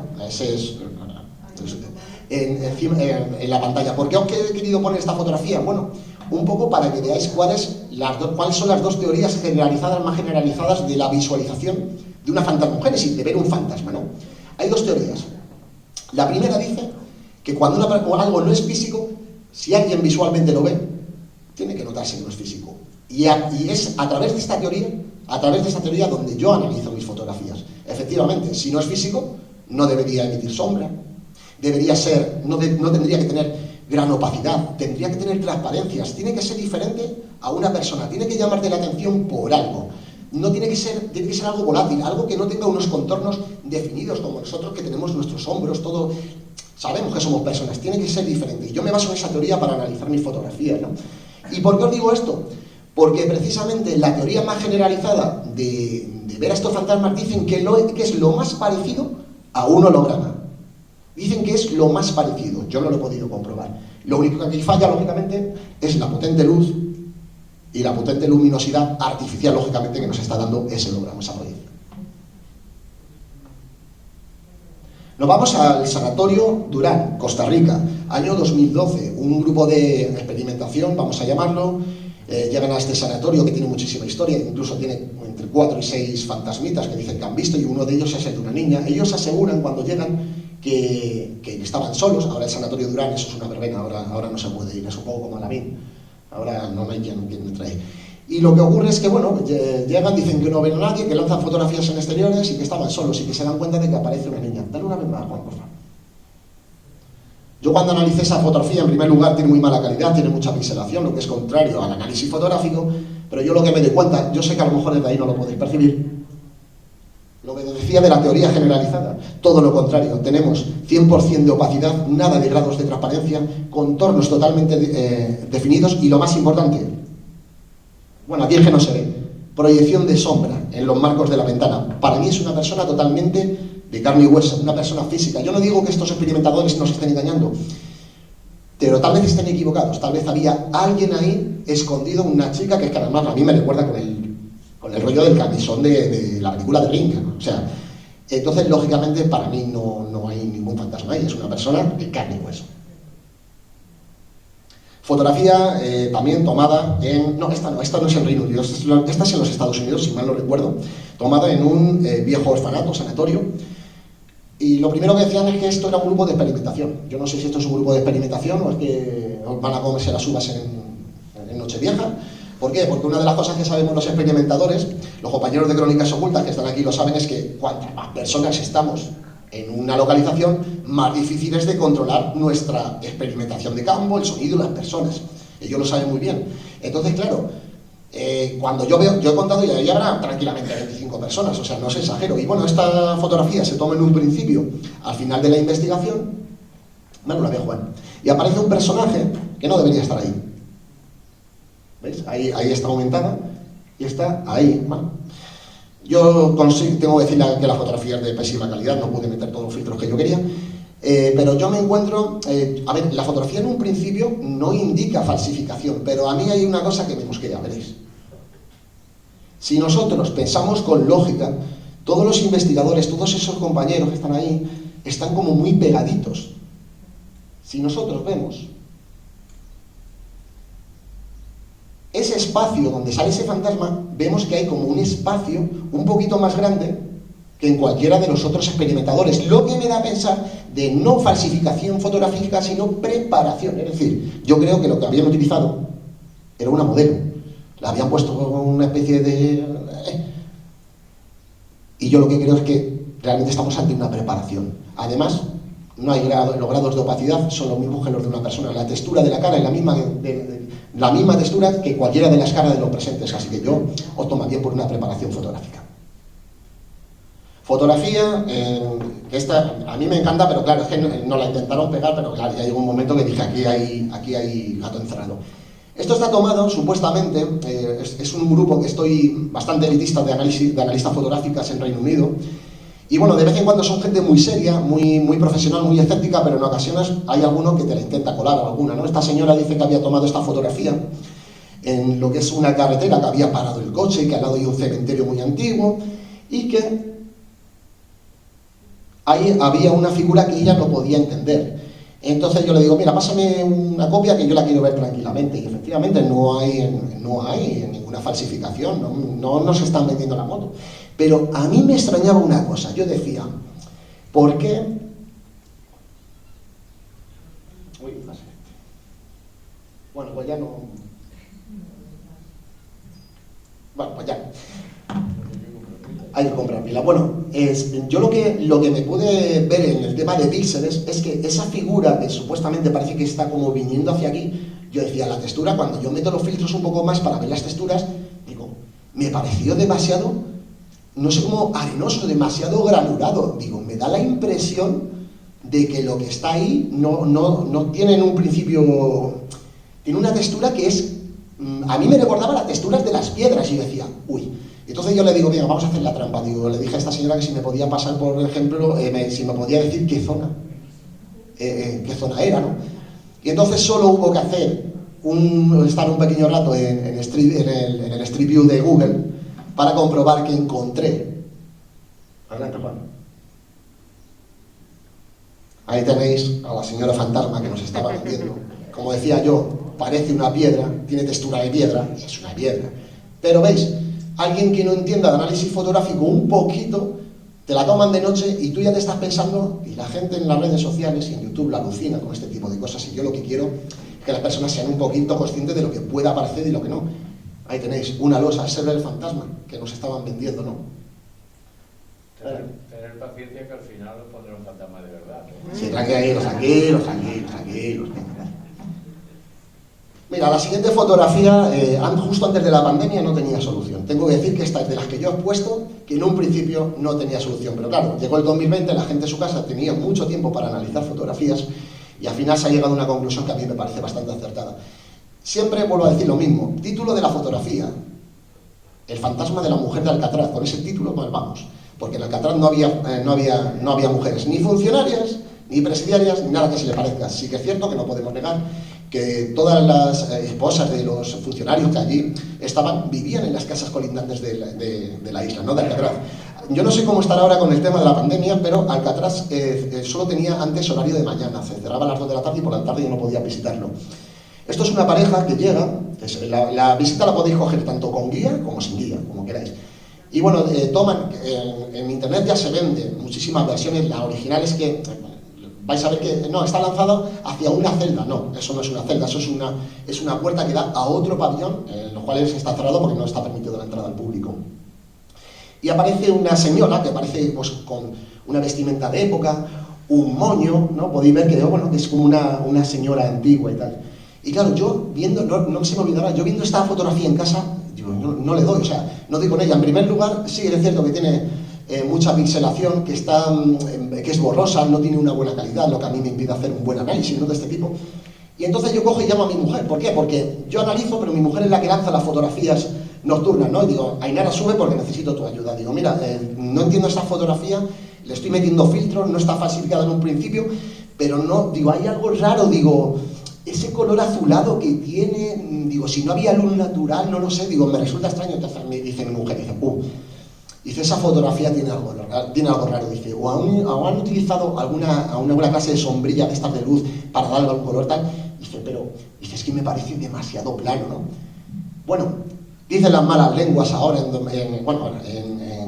en la pantalla. ¿Por qué os he querido poner esta fotografía? Bueno, un poco para que veáis cuáles son las dos teorías más generalizadas de la visualización de una fantasmogénesis, de ver un fantasma, ¿no? Hay dos teorías. La primera dice que cuando algo no es físico, si alguien visualmente lo ve, tiene que notarse que no es físico. Y es a través de esta teoría donde yo analizo mis fotografías. Efectivamente, si no es físico, no debería emitir sombra, no tendría que tener gran opacidad, tendría que tener transparencias, tiene que ser diferente a una persona, tiene que llamarte la atención por algo. no tiene que ser algo volátil, algo que no tenga unos contornos definidos, como nosotros que tenemos nuestros hombros, todo, sabemos que somos personas, tiene que ser diferente. Y yo me baso en esa teoría para analizar mis fotografías, ¿no? ¿Y por qué os digo esto? Porque precisamente la teoría más generalizada de ver a estos fantasmas dicen que es lo más parecido a un holograma. Dicen que es lo más parecido, yo no lo he podido comprobar. Lo único que aquí falla, lógicamente, es la potente luz y la potente luminosidad artificial, lógicamente, que nos está dando ese holograma, esa proyección. Nos vamos al Sanatorio Durán, Costa Rica, año 2012, un grupo de experimentación, vamos a llamarlo. Llegan a este sanatorio que tiene muchísima historia, incluso tiene entre 4 y 6 fantasmitas que dicen que han visto, y uno de ellos es el de una niña. Ellos aseguran cuando llegan que estaban solos. Ahora el Sanatorio Durán, eso es una verbena, ahora no se puede ir, es un poco como Alamín, ahora no hay quien me trae. Y lo que ocurre es que, bueno, llegan, dicen que no ven a nadie, que lanzan fotografías en exteriores y que estaban solos y que se dan cuenta de que aparece una niña. Dale una vez más, Juan, por favor. Yo cuando analicé esa fotografía, en primer lugar, tiene muy mala calidad, tiene mucha pixelación, lo que es contrario al análisis fotográfico, pero yo lo que me doy cuenta, yo sé que a lo mejor desde ahí no lo podéis percibir, lo que decía de la teoría generalizada, todo lo contrario, tenemos 100% de opacidad, nada de grados de transparencia, contornos totalmente definidos y lo más importante, bueno, aquí es que no se ve, proyección de sombra en los marcos de la ventana. Para mí es una persona totalmente de carne y hueso, una persona física. Yo no digo que estos experimentadores nos estén engañando, pero tal vez estén equivocados, tal vez había alguien ahí escondido, una chica que es que además a mí me recuerda con el rollo del camisón de la película de Ring, ¿no? O sea, entonces lógicamente para mí no hay ningún fantasma ahí, es una persona de carne y hueso. Fotografía también tomada en... No, esta no es en Reino Unido, esta es en los Estados Unidos, si mal no recuerdo, tomada en un viejo orfanato, sanatorio. Y lo primero que decían es que esto era un grupo de experimentación. Yo no sé si esto es un grupo de experimentación o es que van a comerse las uvas en Nochevieja. ¿Por qué? Porque una de las cosas que sabemos los experimentadores, los compañeros de Crónicas Ocultas que están aquí lo saben, es que cuantas más personas estamos en una localización, más difícil es de controlar nuestra experimentación de campo, el sonido y las personas. Ellos lo saben muy bien. Entonces, claro, cuando yo he contado y ahí habrá tranquilamente 25 personas, o sea, no os exagero. Y bueno, esta fotografía se toma en un principio, al final de la investigación, bueno, la ve Juan, y aparece un personaje que no debería estar ahí. ¿Veis? Ahí está aumentada y está ahí. Bueno, yo tengo que decir que la fotografía es de pésima calidad, no pude meter todos los filtros que yo quería, pero yo me encuentro... a ver, la fotografía en un principio no indica falsificación, pero a mí hay una cosa que me mosquea, veréis. Si nosotros pensamos con lógica, todos los investigadores, todos esos compañeros que están ahí, están como muy pegaditos. Si nosotros vemos ese espacio donde sale ese fantasma, vemos que hay como un espacio un poquito más grande que en cualquiera de los otros experimentadores, lo que me da a pensar de no falsificación fotográfica, sino preparación. Es decir, yo creo que lo que habían utilizado era una modelo, la habían puesto una especie de... Y yo lo que creo es que realmente estamos ante una preparación. Además, no hay los grados de opacidad, son los mismos que los de una persona. La textura de la cara es la misma textura que cualquiera de las caras de los presentes, así que yo opto más bien por una preparación fotográfica. Fotografía, esta a mí me encanta, pero claro, es que no la intentaron pegar, pero claro, ya llegó un momento que dije, aquí hay gato encerrado. Esto está tomado, supuestamente, es un grupo que estoy bastante elitista de analistas fotográficas en Reino Unido, y bueno, de vez en cuando son gente muy seria, muy profesional, muy escéptica, pero en ocasiones hay alguno que te la intenta colar o alguna, ¿no? Esta señora dice que había tomado esta fotografía en lo que es una carretera, que había parado el coche y que al lado hay un cementerio muy antiguo, y que ahí había una figura que ella no podía entender. Entonces yo le digo, mira, pásame una copia que yo la quiero ver tranquilamente. Y efectivamente no hay ninguna falsificación, no nos están vendiendo la moto. Pero a mí me extrañaba una cosa, yo decía, ¿por qué? Uy, no sé. Bueno, pues ya no... Bueno, pues ya. Hay que comprar pila. Bueno, yo lo que me pude ver en el tema de píxeles es que esa figura que supuestamente parece que está como viniendo hacia aquí, yo decía, la textura, cuando yo meto los filtros un poco más para ver las texturas, digo, me pareció demasiado, no sé cómo arenoso, demasiado granulado. Digo, me da la impresión de que lo que está ahí no tiene en un principio, tiene una textura que es, a mí me recordaba las texturas de las piedras, y yo decía, uy. Entonces yo le digo, venga, vamos a hacer la trampa. Digo, le dije a esta señora que si me podía pasar, por ejemplo, si me podía decir qué zona era, ¿no? Y entonces solo hubo que hacer estar un pequeño rato en el Street View de Google para comprobar que encontré. Adelante, Juan. Ahí tenéis a la señora fantasma que nos estaba vendiendo. Como decía yo, parece una piedra, tiene textura de piedra, es una piedra. Pero veis, alguien que no entienda de análisis fotográfico un poquito, te la toman de noche y tú ya te estás pensando, y la gente en las redes sociales y en YouTube la alucina con este tipo de cosas, y yo lo que quiero es que las personas sean un poquito conscientes de lo que pueda aparecer y lo que no. Ahí tenéis una losa, ese era el fantasma que nos estaban vendiendo, ¿no? Tener paciencia, que al final os pondrá un fantasma de verdad, ¿no? Sí, tranquilos. Mira, la siguiente fotografía, justo antes de la pandemia, no tenía solución. Tengo que decir que esta es de las que yo he puesto, que en un principio no tenía solución. Pero claro, llegó el 2020, la gente en su casa tenía mucho tiempo para analizar fotografías y al final se ha llegado a una conclusión que a mí me parece bastante acertada. Siempre vuelvo a decir lo mismo. Título de la fotografía: El fantasma de la mujer de Alcatraz. Con ese título, pues vamos. Porque en Alcatraz no había mujeres, ni funcionarias, ni presidiarias, ni nada que se le parezca. Sí que es cierto que no podemos negar que todas las esposas de los funcionarios que allí vivían en las casas colindantes de la isla, ¿no? De Alcatraz. Yo no sé cómo estará ahora con el tema de la pandemia, pero Alcatraz solo tenía antes horario de mañana, se cerraba a las 2 de la tarde y por la tarde yo no podía visitarlo. Esto es una pareja que llega, la visita la podéis coger tanto con guía como sin guía, como queráis. Y bueno, en internet ya se venden muchísimas versiones, la original es que vais a ver que no, está lanzado hacia una celda. No, eso no es una celda, eso es una puerta que da a otro pabellón, en los cuales está cerrado porque no está permitido la entrada al público. Y aparece una señora que aparece pues, con una vestimenta de época, un moño, ¿no? Podéis ver que, bueno, que es como una señora antigua y tal. Y claro, yo viendo, no se me olvidará, yo viendo esta fotografía en casa, digo, no le doy, o sea, no doy con ella. En primer lugar, sí, es cierto que tiene mucha pixelación, que es borrosa, no tiene una buena calidad, lo que a mí me impide hacer un buen análisis, ¿no? De este tipo. Y entonces yo cojo y llamo a mi mujer. ¿Por qué? Porque yo analizo, pero mi mujer es la que lanza las fotografías nocturnas, ¿no? Y digo, Ainara, sube porque necesito tu ayuda. Digo, mira, no entiendo esta fotografía, le estoy metiendo filtros, no está falsificada en un principio, pero no, digo, hay algo raro, digo, ese color azulado que tiene, digo, si no había luz natural, no lo sé, digo, me resulta extraño. Entonces me dice mi mujer, dice, esa fotografía tiene algo raro, dice, o han utilizado alguna clase de sombrilla de estas de luz para darle algún color tal. Dice, pero, dice, es que me parece demasiado plano, ¿no? Bueno, dicen las malas lenguas ahora,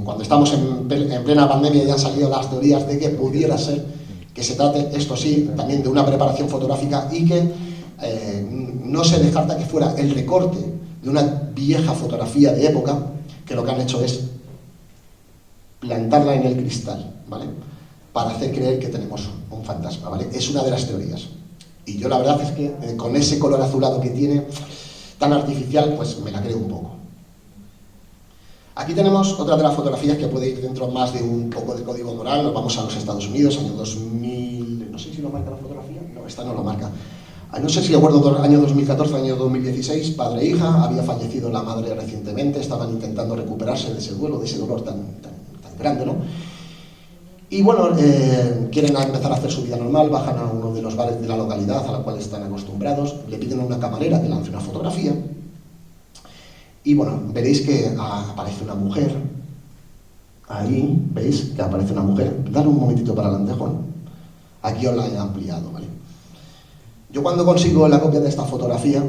cuando estamos en plena pandemia, ya han salido las teorías de que pudiera ser que se trate, esto sí, también de una preparación fotográfica y que no se descarta que fuera el recorte de una vieja fotografía de época, que lo que han hecho es plantarla en el cristal, ¿vale? Para hacer creer que tenemos un fantasma, ¿vale? Es una de las teorías. Y yo la verdad es que con ese color azulado que tiene, tan artificial, pues me la creo un poco. Aquí tenemos otra de las fotografías que puede ir dentro más de un poco de código moral. Nos vamos a los Estados Unidos, año 2000, no sé si lo marca la fotografía, no, esta no lo marca. No sé si recuerdo, año 2014, año 2016, padre e hija, había fallecido la madre recientemente, estaban intentando recuperarse de ese duelo, de ese dolor tan grande, ¿no? Y bueno, quieren empezar a hacer su vida normal, bajan a uno de los bares de la localidad a la cual están acostumbrados, le piden a una camarera que lance una fotografía. Y bueno, veréis que aparece una mujer, ahí, ¿veis? Que aparece una mujer. Dale un momentito para adelante, Juan. Aquí os la he ampliado, ¿vale? Yo cuando consigo la copia de esta fotografía,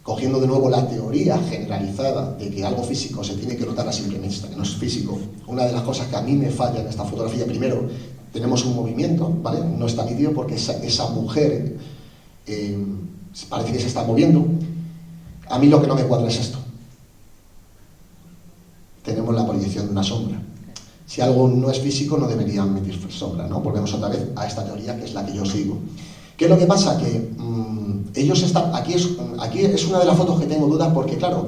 cogiendo de nuevo la teoría generalizada de que algo físico se tiene que notar a simple vista, que no es físico, una de las cosas que a mí me falla en esta fotografía, primero, tenemos un movimiento, ¿vale? No está nítido porque esa mujer parece que se está moviendo. A mí lo que no me cuadra es esto. Tenemos la proyección de una sombra. Si algo no es físico, no debería emitir sombra, ¿no? Volvemos otra vez a esta teoría que es la que yo sigo. ¿Qué es lo que pasa? Que ellos están... Aquí es una de las fotos que tengo dudas porque, claro,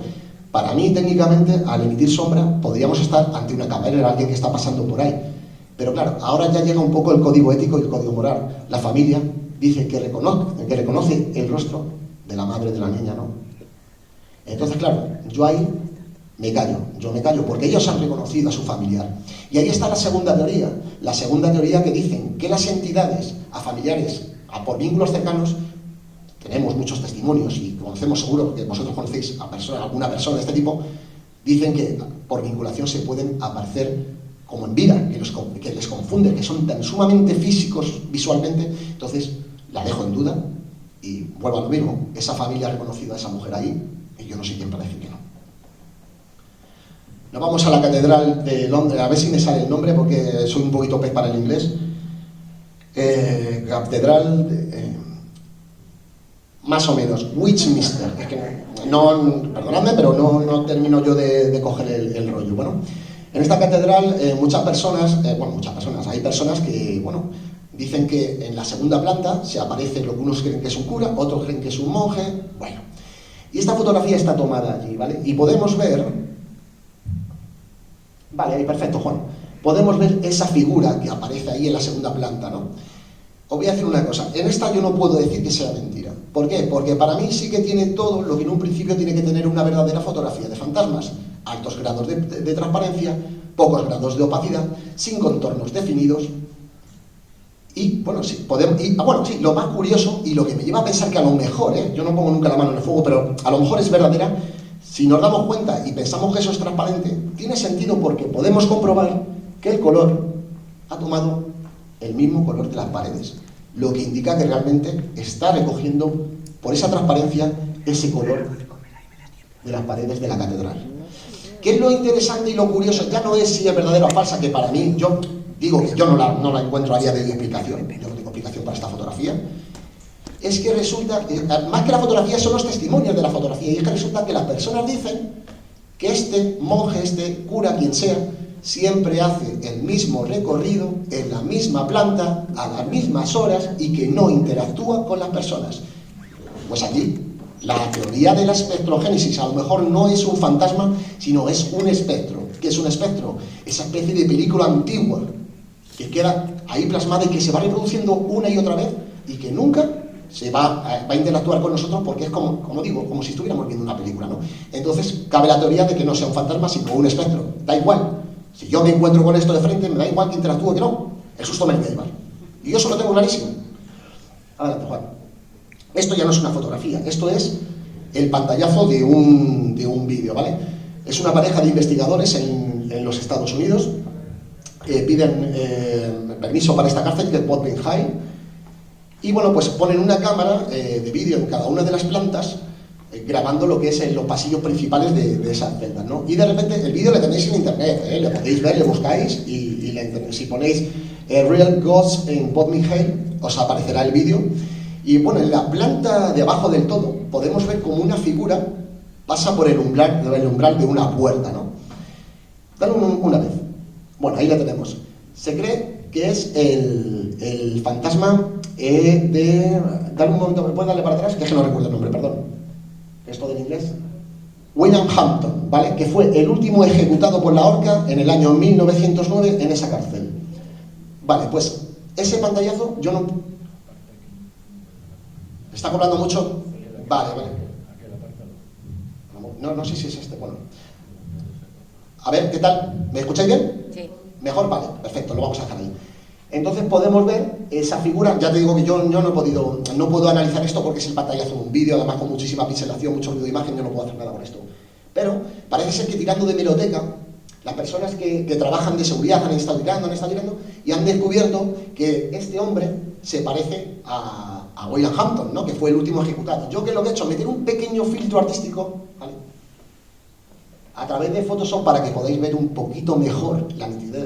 Para mí, técnicamente, al emitir sombra, podríamos estar ante una cámara, alguien que está pasando por ahí. Pero claro, ahora ya llega un poco el código ético y el código moral. La familia dice que reconoce el rostro de la madre de la niña, ¿no? Entonces, claro, yo ahí me callo, porque ellos han reconocido a su familiar. Y ahí está la segunda teoría que dicen que las entidades, a familiares, por vínculos cercanos, tenemos muchos testimonios y conocemos, seguro que vosotros conocéis a alguna persona de este tipo, dicen que por vinculación se pueden aparecer como en vida, que les confunde, que son tan sumamente físicos visualmente. Entonces la dejo en duda y vuelvo a lo mismo. Esa familia ha reconocido a esa mujer ahí y yo no sé quién para decir que no. Nos vamos a la Catedral de Londres, a ver si me sale el nombre porque soy un poquito pez para el inglés. Catedral de, más o menos, Westminster. Es que perdonadme, pero no termino yo de coger el rollo. Bueno, en esta catedral muchas personas, hay personas que, dicen que en la segunda planta se aparece lo que unos creen que es un cura, otros creen que es un monje, bueno. Y esta fotografía está tomada allí, ¿vale? Y podemos ver... Vale, ahí, perfecto, Juan. Podemos ver esa figura que aparece ahí en la segunda planta, ¿no? Os voy a decir una cosa, en esta yo no puedo decir que sea mentira. ¿Por qué? Porque para mí sí que tiene todo lo que en un principio tiene que tener una verdadera fotografía de fantasmas. Altos grados de transparencia, pocos grados de opacidad, sin contornos definidos. Y, lo más curioso y lo que me lleva a pensar que a lo mejor, yo no pongo nunca la mano en el fuego, pero a lo mejor es verdadera, si nos damos cuenta y pensamos que eso es transparente, tiene sentido porque podemos comprobar que el color ha tomado el mismo color de las paredes, lo que indica que realmente está recogiendo por esa transparencia ese color de las paredes de la catedral. ¿Qué es lo interesante y lo curioso? Ya no es si es verdadera o falsa, que para mí, yo digo que yo no la encuentro a día de hoy explicación, yo no tengo explicación para esta fotografía. Es que resulta, más que la fotografía son los testimonios de la fotografía, y es que resulta que las personas dicen que este monje, este cura, quien sea, siempre hace el mismo recorrido, en la misma planta, a las mismas horas, y que no interactúa con las personas. Pues aquí, la teoría de la espectrogénesis a lo mejor no es un fantasma, sino es un espectro. ¿Qué es un espectro? Esa especie de película antigua que queda ahí plasmada y que se va reproduciendo una y otra vez y que nunca se va a interactuar con nosotros porque es como digo, como si estuviéramos viendo una película, ¿no? Entonces cabe la teoría de que no sea un fantasma, sino un espectro. Da igual. Si yo me encuentro con esto de frente, me da igual que interactúe que no. El susto me lo voy a llevar. Y yo eso lo tengo clarísimo. Adelante, Juan. Esto ya no es una fotografía, esto es el pantallazo de un vídeo, ¿vale? Es una pareja de investigadores en los Estados Unidos. Piden permiso para esta cárcel, que es Bodmin High. Y bueno, pues ponen una cámara de vídeo en cada una de las plantas, grabando lo que es los pasillos principales de esas celdas, ¿no? Y de repente el vídeo lo tenéis en internet, lo podéis ver, lo buscáis y si ponéis Real Ghosts en Bodmin High, os aparecerá el vídeo. Y bueno, en la planta de abajo del todo podemos ver como una figura pasa por el umbral de una puerta, ¿no? Dale una vez. Bueno, ahí la tenemos. Se cree que es el fantasma Dale un momento, ¿me puedes darle para atrás? Que es que no recuerdo el nombre, perdón. Esto del inglés. William Hampton, ¿vale? Que fue el último ejecutado por la horca en el año 1909 en esa cárcel. Vale, pues ese pantallazo yo no... ¿Está cobrando mucho? Vale. No sé si es este, bueno. A ver, ¿qué tal? ¿Me escucháis bien? Sí. ¿Mejor? Vale, perfecto, lo vamos a dejar ahí. Entonces podemos ver esa figura. Ya te digo que yo no puedo analizar esto porque es el pantallazo de un vídeo, además con muchísima pixelación, mucho ruido de imagen, yo no puedo hacer nada con esto. Pero parece ser que tirando de hemeroteca, las personas que trabajan de seguridad han estado tirando y han descubierto que este hombre se parece a William Hampton, ¿no? Que fue el último ejecutado. Yo que lo que he hecho es meter un pequeño filtro artístico, ¿vale? A través de Photoshop para que podáis ver un poquito mejor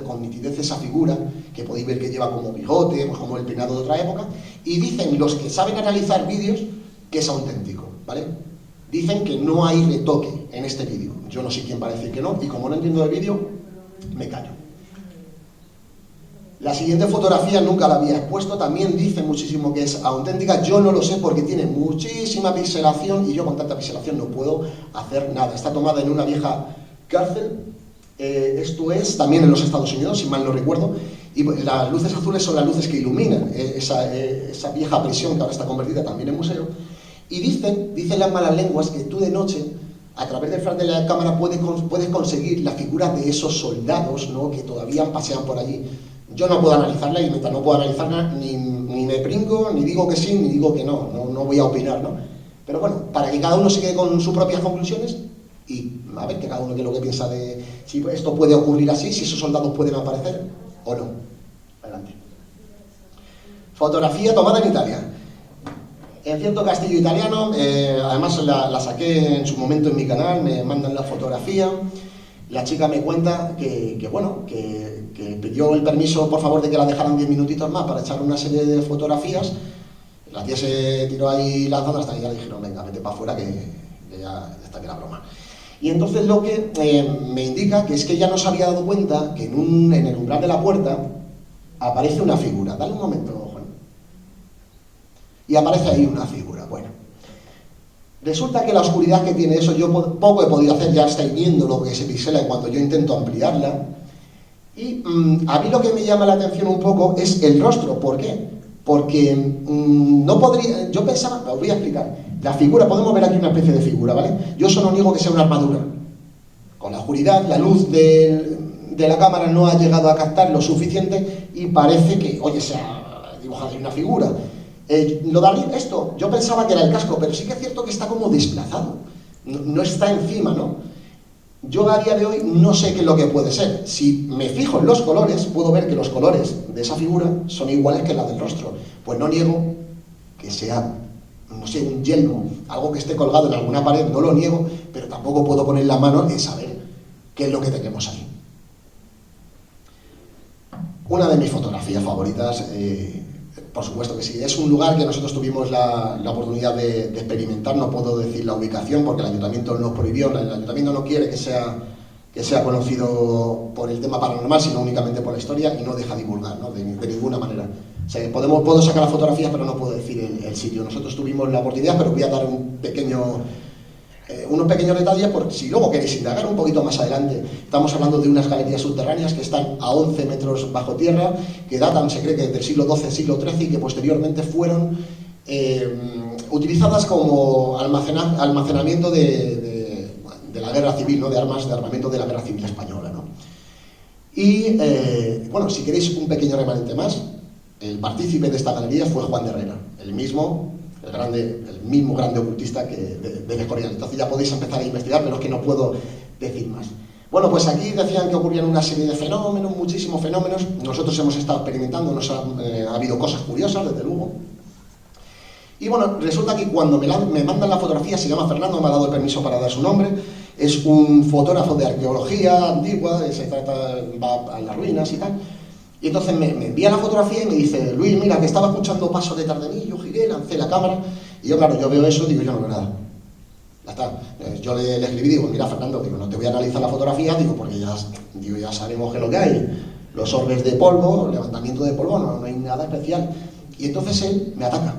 con nitidez esa figura, que podéis ver que lleva como bigote, pues como el peinado de otra época, y dicen los que saben analizar vídeos que es auténtico, ¿vale? Dicen que no hay retoque en este vídeo. Yo no sé quién va a decir que no, y como no entiendo el vídeo, me callo. La siguiente fotografía nunca la había expuesto, también dice muchísimo que es auténtica, yo no lo sé porque tiene muchísima pixelación y yo con tanta pixelación no puedo hacer nada. Está tomada en una vieja cárcel, esto es también en los Estados Unidos, si mal no recuerdo, y las luces azules son las luces que iluminan esa vieja prisión que ahora está convertida también en museo, y dicen las malas lenguas que tú de noche, a través del flash de la cámara, puedes conseguir la figura de esos soldados, ¿no?, que todavía pasean por allí. Yo no puedo analizarla y mientras no puedo analizarla ni me brinco, ni digo que sí, ni digo que no voy a opinar, ¿no? Pero bueno, para que cada uno se quede con sus propias conclusiones y a ver que cada uno qué es lo que piensa de si esto puede ocurrir así, si esos soldados pueden aparecer o no. Adelante. Fotografía tomada en Italia. En cierto castillo italiano, además la saqué en su momento en mi canal, me mandan la fotografía. La chica me cuenta que pidió el permiso, por favor, de que la dejaran 10 minutitos más para echar una serie de fotografías. La tía se tiró ahí las zonas hasta que ya le dijeron, venga, vete para afuera, que ya está aquí la broma. Y entonces lo que me indica que es que ella no se había dado cuenta que en el umbral de la puerta aparece una figura. Dale un momento, Juan. Y aparece ahí una figura. Bueno. Resulta que la oscuridad que tiene eso, yo poco he podido hacer, ya estáis viendo lo que se pixela en cuanto yo intento ampliarla. Y a mí lo que me llama la atención un poco es el rostro. ¿Por qué? Porque no podría, yo pensaba, os voy a explicar, la figura, podemos ver aquí una especie de figura, ¿vale? Yo solo niego que sea una armadura. Con la oscuridad, la luz de la cámara no ha llegado a captar lo suficiente y parece que, oye, se ha dibujado ahí una figura. Lo de arriba, esto, yo pensaba que era el casco, pero sí que es cierto que está como desplazado, no está encima, ¿no? Yo a día de hoy no sé qué es lo que puede ser. Si me fijo en los colores, puedo ver que los colores de esa figura son iguales que la del rostro. Pues no niego que sea, no sé, un yelmo, algo que esté colgado en alguna pared, no lo niego, pero tampoco puedo poner la mano en saber qué es lo que tenemos ahí. Una de mis fotografías favoritas, por supuesto que sí, es un lugar que nosotros tuvimos la oportunidad de experimentar. No puedo decir la ubicación porque el ayuntamiento nos prohibió, el ayuntamiento no quiere que sea conocido por el tema paranormal, sino únicamente por la historia, y no deja divulgar, ¿no?, de ninguna manera. O sea, puedo sacar las fotografías, pero no puedo decir el sitio. Nosotros tuvimos la oportunidad, pero voy a dar unos pequeños detalles por si luego queréis indagar un poquito más adelante. Estamos hablando de unas galerías subterráneas que están a 11 metros bajo tierra, que datan, se cree que del siglo XII, siglo XIII, y que posteriormente fueron utilizadas como almacenamiento de la guerra civil, ¿no?, de armamento de la guerra civil española, ¿no? Y bueno, si queréis un pequeño remanente más, el partícipe de esta galería fue Juan de Herrera, el mismo grande ocultista de Escorial. Entonces ya podéis empezar a investigar, pero es que no puedo decir más. Bueno, pues aquí decían que ocurrían una serie de fenómenos, muchísimos fenómenos. Nosotros hemos estado experimentando, ha habido cosas curiosas, desde luego. Y bueno, resulta que cuando me mandan la fotografía, se llama Fernando, me ha dado el permiso para dar su nombre, es un fotógrafo de arqueología antigua, va a las ruinas y tal. Y entonces me envía la fotografía y me dice, Luis, mira, que estaba escuchando pasos de Tardenillo, giré, lancé la cámara, y yo, claro, yo veo eso, digo, yo no veo nada. Ya está. Yo le escribí, digo, mira, Fernando, digo, no te voy a analizar la fotografía, digo, porque ya sabemos que es lo que hay. Los orbes de polvo, levantamiento de polvo, no hay nada especial. Y entonces él me ataca,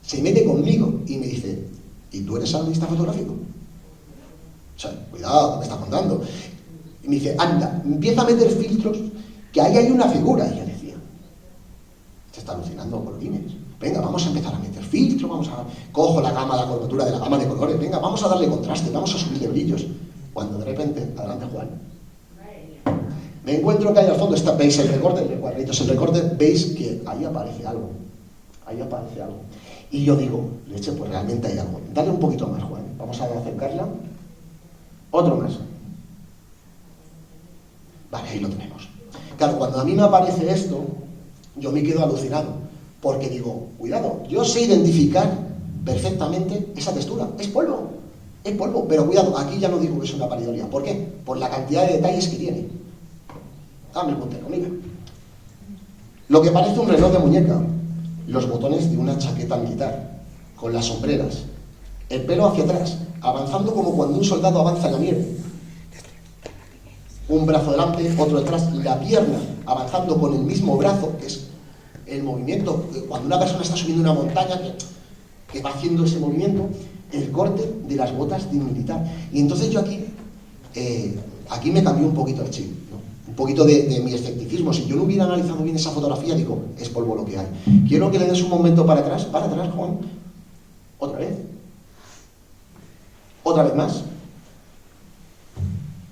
se mete conmigo y me dice, ¿y tú eres analista fotográfico? O sea, cuidado, ¿qué me estás contando? Y me dice, anda, empieza a meter filtros, que ahí hay una figura. Y yo decía, se está alucinando, colorines. Venga, vamos a empezar a meter filtros, cojo la curvatura de la gama de colores, venga, vamos a darle contraste, vamos a subirle brillos. Cuando de repente, adelante Juan, me encuentro que ahí al fondo veis el recorte, el cuadrito es el recorte, veis que ahí aparece algo. Y yo digo, leche, pues realmente hay algo. Dale un poquito más, Juan, vamos a acercarla. Otro más. Vale, ahí lo tenemos. Claro, cuando a mí me aparece esto, yo me quedo alucinado, porque digo, cuidado, yo sé identificar perfectamente esa textura, es polvo, pero cuidado, aquí ya no digo que es una pareidolia. ¿Por qué? Por la cantidad de detalles que tiene. Dame el puntero, mira. Lo que parece un reloj de muñeca, los botones de una chaqueta militar, con las sombreras, el pelo hacia atrás, avanzando como cuando un soldado avanza en la nieve. Un brazo delante, otro detrás, y la pierna avanzando con el mismo brazo, que es el movimiento, cuando una persona está subiendo una montaña, que va haciendo ese movimiento, el corte de las botas de un militar. Y entonces yo aquí me cambió un poquito el chip, ¿no? Un poquito de mi escepticismo. Si yo no hubiera analizado bien esa fotografía, digo, es polvo lo que hay. Quiero que le des un momento para atrás, Juan. Otra vez. Otra vez más.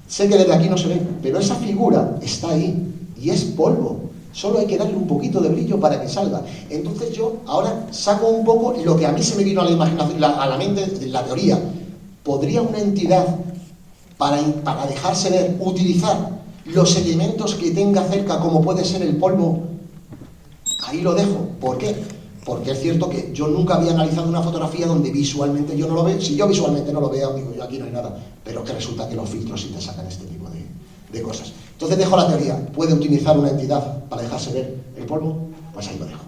Sé que desde aquí no se ve, pero esa figura está ahí y es polvo. Solo hay que darle un poquito de brillo para que salga. Entonces yo ahora saco un poco lo que a mí se me vino a la imaginación, a la mente, la teoría. ¿Podría una entidad, para dejarse ver, utilizar los elementos que tenga cerca, como puede ser el polvo? Ahí lo dejo. ¿Por qué? Porque es cierto que yo nunca había analizado una fotografía donde visualmente yo no lo veo. Si yo visualmente no lo veo, digo yo, aquí no hay nada. Pero que resulta que los filtros sí te sacan este tipo de cosas. Entonces dejo la teoría. ¿Puede utilizar una entidad para dejarse ver el polvo? Pues ahí lo dejo.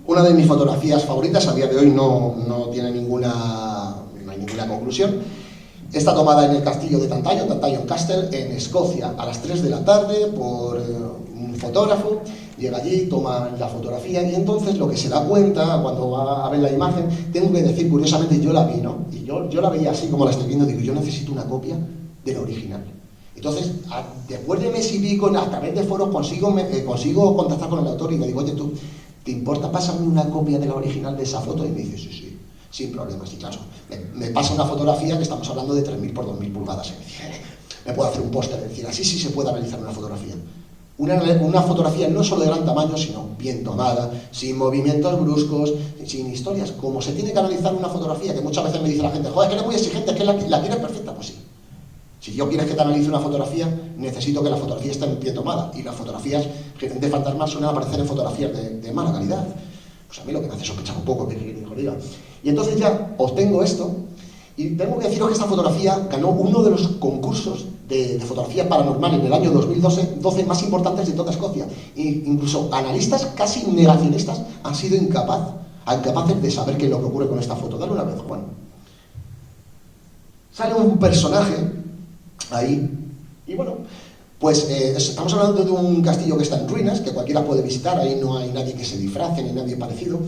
Una de mis fotografías favoritas, a día de hoy no tiene no hay ninguna conclusión. Está tomada en el castillo de Tantallon Castle, en Escocia, a las 3 de la tarde, por un fotógrafo. Llega allí, toma la fotografía y entonces lo que se da cuenta cuando va a ver la imagen, tengo que decir, curiosamente, yo la vi, ¿no? Y yo la veía así como la estoy viendo, digo, yo necesito una copia de la original. Entonces, después de mes y pico, a través de foros, consigo contactar con el autor y le digo, oye, tú, ¿te importa pasarme una copia de la original de esa foto? Y me dice, sí, sin problemas. Y claro, me pasa una fotografía que estamos hablando de 3.000 por 2.000 pulgadas. Y me dice, me puedo hacer un póster, es decir, así sí se puede analizar una fotografía. Una fotografía no solo de gran tamaño, sino bien tomada, sin movimientos bruscos, sin historias, como se tiene que analizar una fotografía, que muchas veces me dice la gente, joder, es que eres muy exigente, es que la quieres perfecta. Pues sí. Si yo quieres que te analice una fotografía, necesito que la fotografía esté bien tomada. Y las fotografías de fantasmas suelen aparecer en fotografías de mala calidad. Pues a mí lo que me hace sospechar un poco, que diga. Y entonces ya obtengo esto, y tengo que deciros que esta fotografía ganó uno de los concursos de fotografía paranormal en el año 2012 más importantes de toda Escocia. E incluso analistas casi negacionistas han sido incapaces de saber qué es lo que ocurre con esta foto. Dale una vez, Juan. Sale un personaje ahí, y bueno, pues estamos hablando de un castillo que está en ruinas, que cualquiera puede visitar, ahí no hay nadie que se disfrace, ni nadie parecido,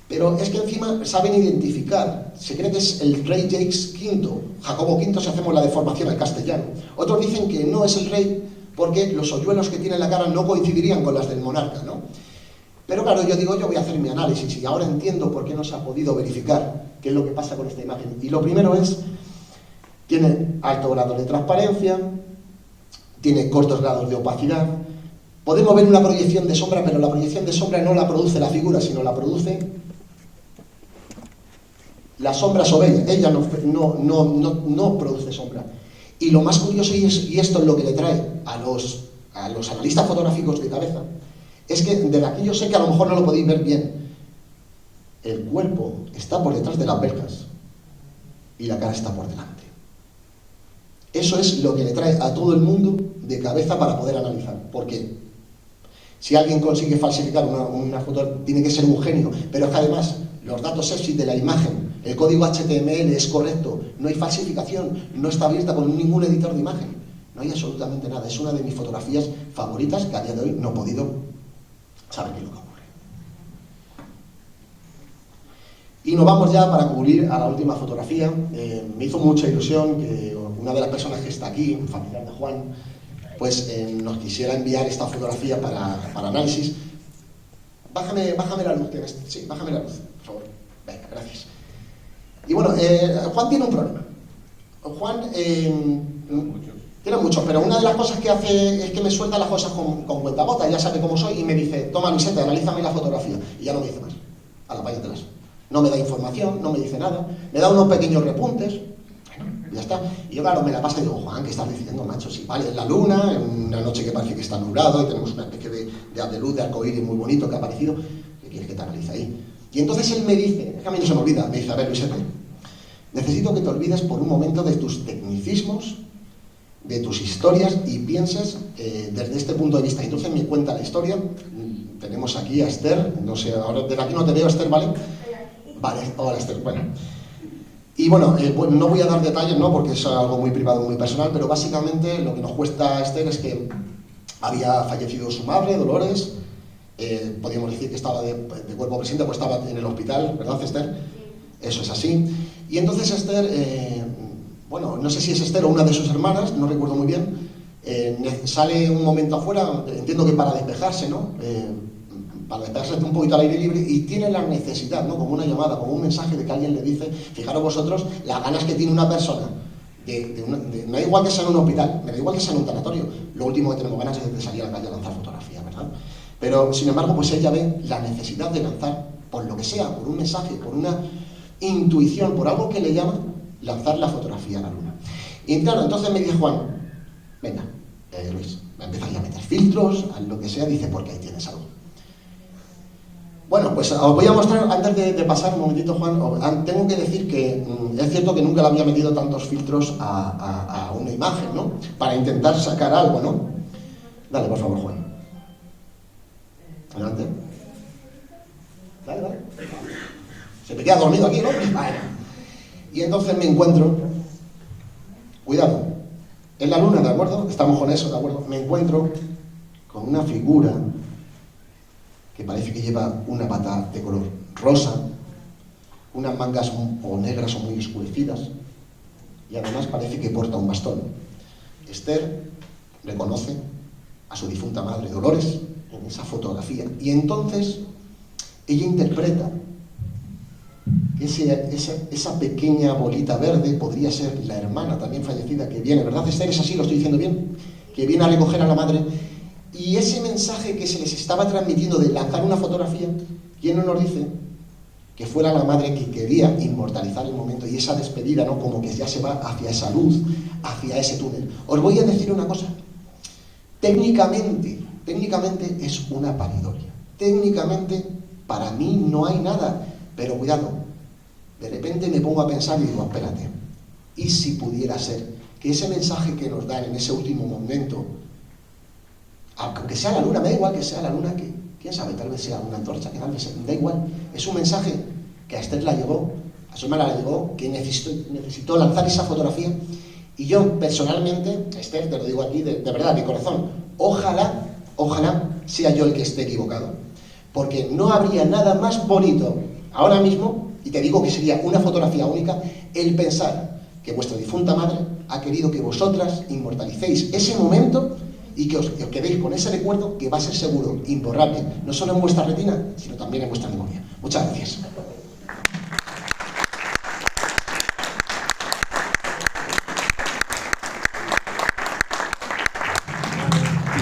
pero es que encima saben identificar, se cree que es el rey Jacques V, Jacobo V si hacemos la deformación al castellano. Otros dicen que no es el rey, porque los hoyuelos que tiene en la cara no coincidirían con las del monarca, ¿no? Pero claro, yo digo, yo voy a hacer mi análisis, y ahora entiendo por qué no se ha podido verificar qué es lo que pasa con esta imagen. Y lo primero es, tiene alto grado de transparencia, tiene cortos grados de opacidad. Podemos ver una proyección de sombra, pero la proyección de sombra no la produce la figura, sino la produce la sombra sobre ella. Ella no produce sombra. Y lo más curioso, y esto es lo que le trae a los analistas fotográficos de cabeza, es que desde aquí yo sé que a lo mejor no lo podéis ver bien. El cuerpo está por detrás de las verjas y la cara está por delante. Eso es lo que le trae a todo el mundo de cabeza para poder analizar. ¿Por qué? Si alguien consigue falsificar una foto, tiene que ser un genio. Pero es que además, los datos EXIF de la imagen, el código HTML es correcto, no hay falsificación, no está abierta con ningún editor de imagen. No hay absolutamente nada. Es una de mis fotografías favoritas que a día de hoy no he podido saber qué es lo que ocurre. Y nos vamos ya para cubrir a la última fotografía. Me hizo mucha ilusión que una de las personas que está aquí, un familiar de Juan, pues nos quisiera enviar esta fotografía para análisis. Bájame la luz, sí, bájame la luz, por favor. Venga, gracias. Y bueno, Juan tiene un problema. Juan tiene muchos, pero una de las cosas que hace es que me suelta las cosas con cuentagotas, ya sabe cómo soy, y me dice, toma Luisete, analízame la fotografía. Y ya no me dice más. A la vaya atrás. No me da información, no me dice nada, me da unos pequeños repuntes, bueno, ya está. Y yo claro, me la paso y digo, Juan, ¿qué estás diciendo, macho? Si vale, es la luna, en una noche que parece que está nublado y tenemos una especie de haz de luz, de arcoíris muy bonito que ha aparecido, ¿qué quieres que te analice ahí? Y entonces él me dice, es que a mí no se me olvida, me dice, a ver, Luisete, necesito que te olvides por un momento de tus tecnicismos, de tus historias y pienses desde este punto de vista. Entonces me cuenta la historia. Tenemos aquí a Esther, no sé, ahora desde aquí no te veo, Esther, ¿vale? Vale, hola Esther, bueno. Y bueno, no voy a dar detalles, ¿no? Porque es algo muy privado, muy personal, pero básicamente lo que nos cuesta a Esther es que había fallecido su madre, Dolores. Podríamos decir que estaba de cuerpo presente, pues estaba en el hospital, ¿verdad, Esther? Eso es así. Y entonces Esther, bueno, no sé si es Esther o una de sus hermanas, no recuerdo muy bien, sale un momento afuera, entiendo que para despejarse, ¿no? Para despejarse un poquito al aire libre, y tiene la necesidad, ¿no? Como una llamada, como un mensaje de que alguien le dice, fijaros vosotros las ganas que tiene una persona, me da igual que sea en un hospital, me da igual que sea en un tanatorio, lo último que tenemos ganas es de salir a la calle a lanzar fotografías, ¿verdad? Pero sin embargo, pues ella ve la necesidad de lanzar, por lo que sea, por un mensaje, por una intuición, por algo que le llama, lanzar la fotografía a la luna. Y claro, entonces me dice Juan, venga, Luis, me empezáis a meter filtros, a lo que sea, dice, porque ahí tienes algo. Bueno, pues os voy a mostrar, antes de pasar un momentito, Juan, tengo que decir que es cierto que nunca le había metido tantos filtros a una imagen, ¿no? Para intentar sacar algo, ¿no? Dale, por favor, Juan. Adelante. Dale. Se me queda dormido aquí, ¿no? Vale. Y entonces me encuentro, cuidado, en la luna, ¿de acuerdo? Estamos con eso, ¿de acuerdo? Me encuentro con una figura que parece que lleva una bata de color rosa, unas mangas o negras o muy oscurecidas, y además parece que porta un bastón. Esther reconoce a su difunta madre, Dolores, en esa fotografía, y entonces ella interpreta que esa pequeña bolita verde podría ser la hermana también fallecida que viene, ¿verdad, Esther? ¿Es así? ¿Lo estoy diciendo bien? Que viene a recoger a la madre. Y ese mensaje que se les estaba transmitiendo de lanzar una fotografía, ¿quién no nos dice que fuera la madre que quería inmortalizar el momento y esa despedida, ¿no? Como que ya se va hacia esa luz, hacia ese túnel? Os voy a decir una cosa. Técnicamente es una paridoria. Técnicamente, para mí no hay nada. Pero cuidado, de repente me pongo a pensar y digo, espérate, ¿y si pudiera ser que ese mensaje que nos dan en ese último momento, aunque sea la luna, me da igual que sea la luna, que quién sabe, tal vez sea una antorcha, que tal vez sea, me da igual, es un mensaje que a Esther la llegó, a su hermana la llegó, que necesitó lanzar esa fotografía, y yo personalmente, Esther, te lo digo aquí de verdad, de corazón, ojalá sea yo el que esté equivocado, porque no habría nada más bonito ahora mismo, y te digo que sería una fotografía única, el pensar que vuestra difunta madre ha querido que vosotras inmortalicéis ese momento y que os quedéis con ese recuerdo que va a ser seguro, imborrable, no solo en vuestra retina, sino también en vuestra memoria. Muchas gracias.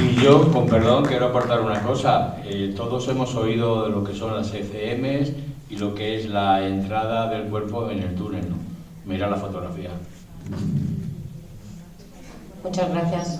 Y yo, con perdón, quiero aportar una cosa. Todos hemos oído de lo que son las ECMs y lo que es la entrada del cuerpo en el túnel, ¿no? Mira la fotografía. Muchas gracias.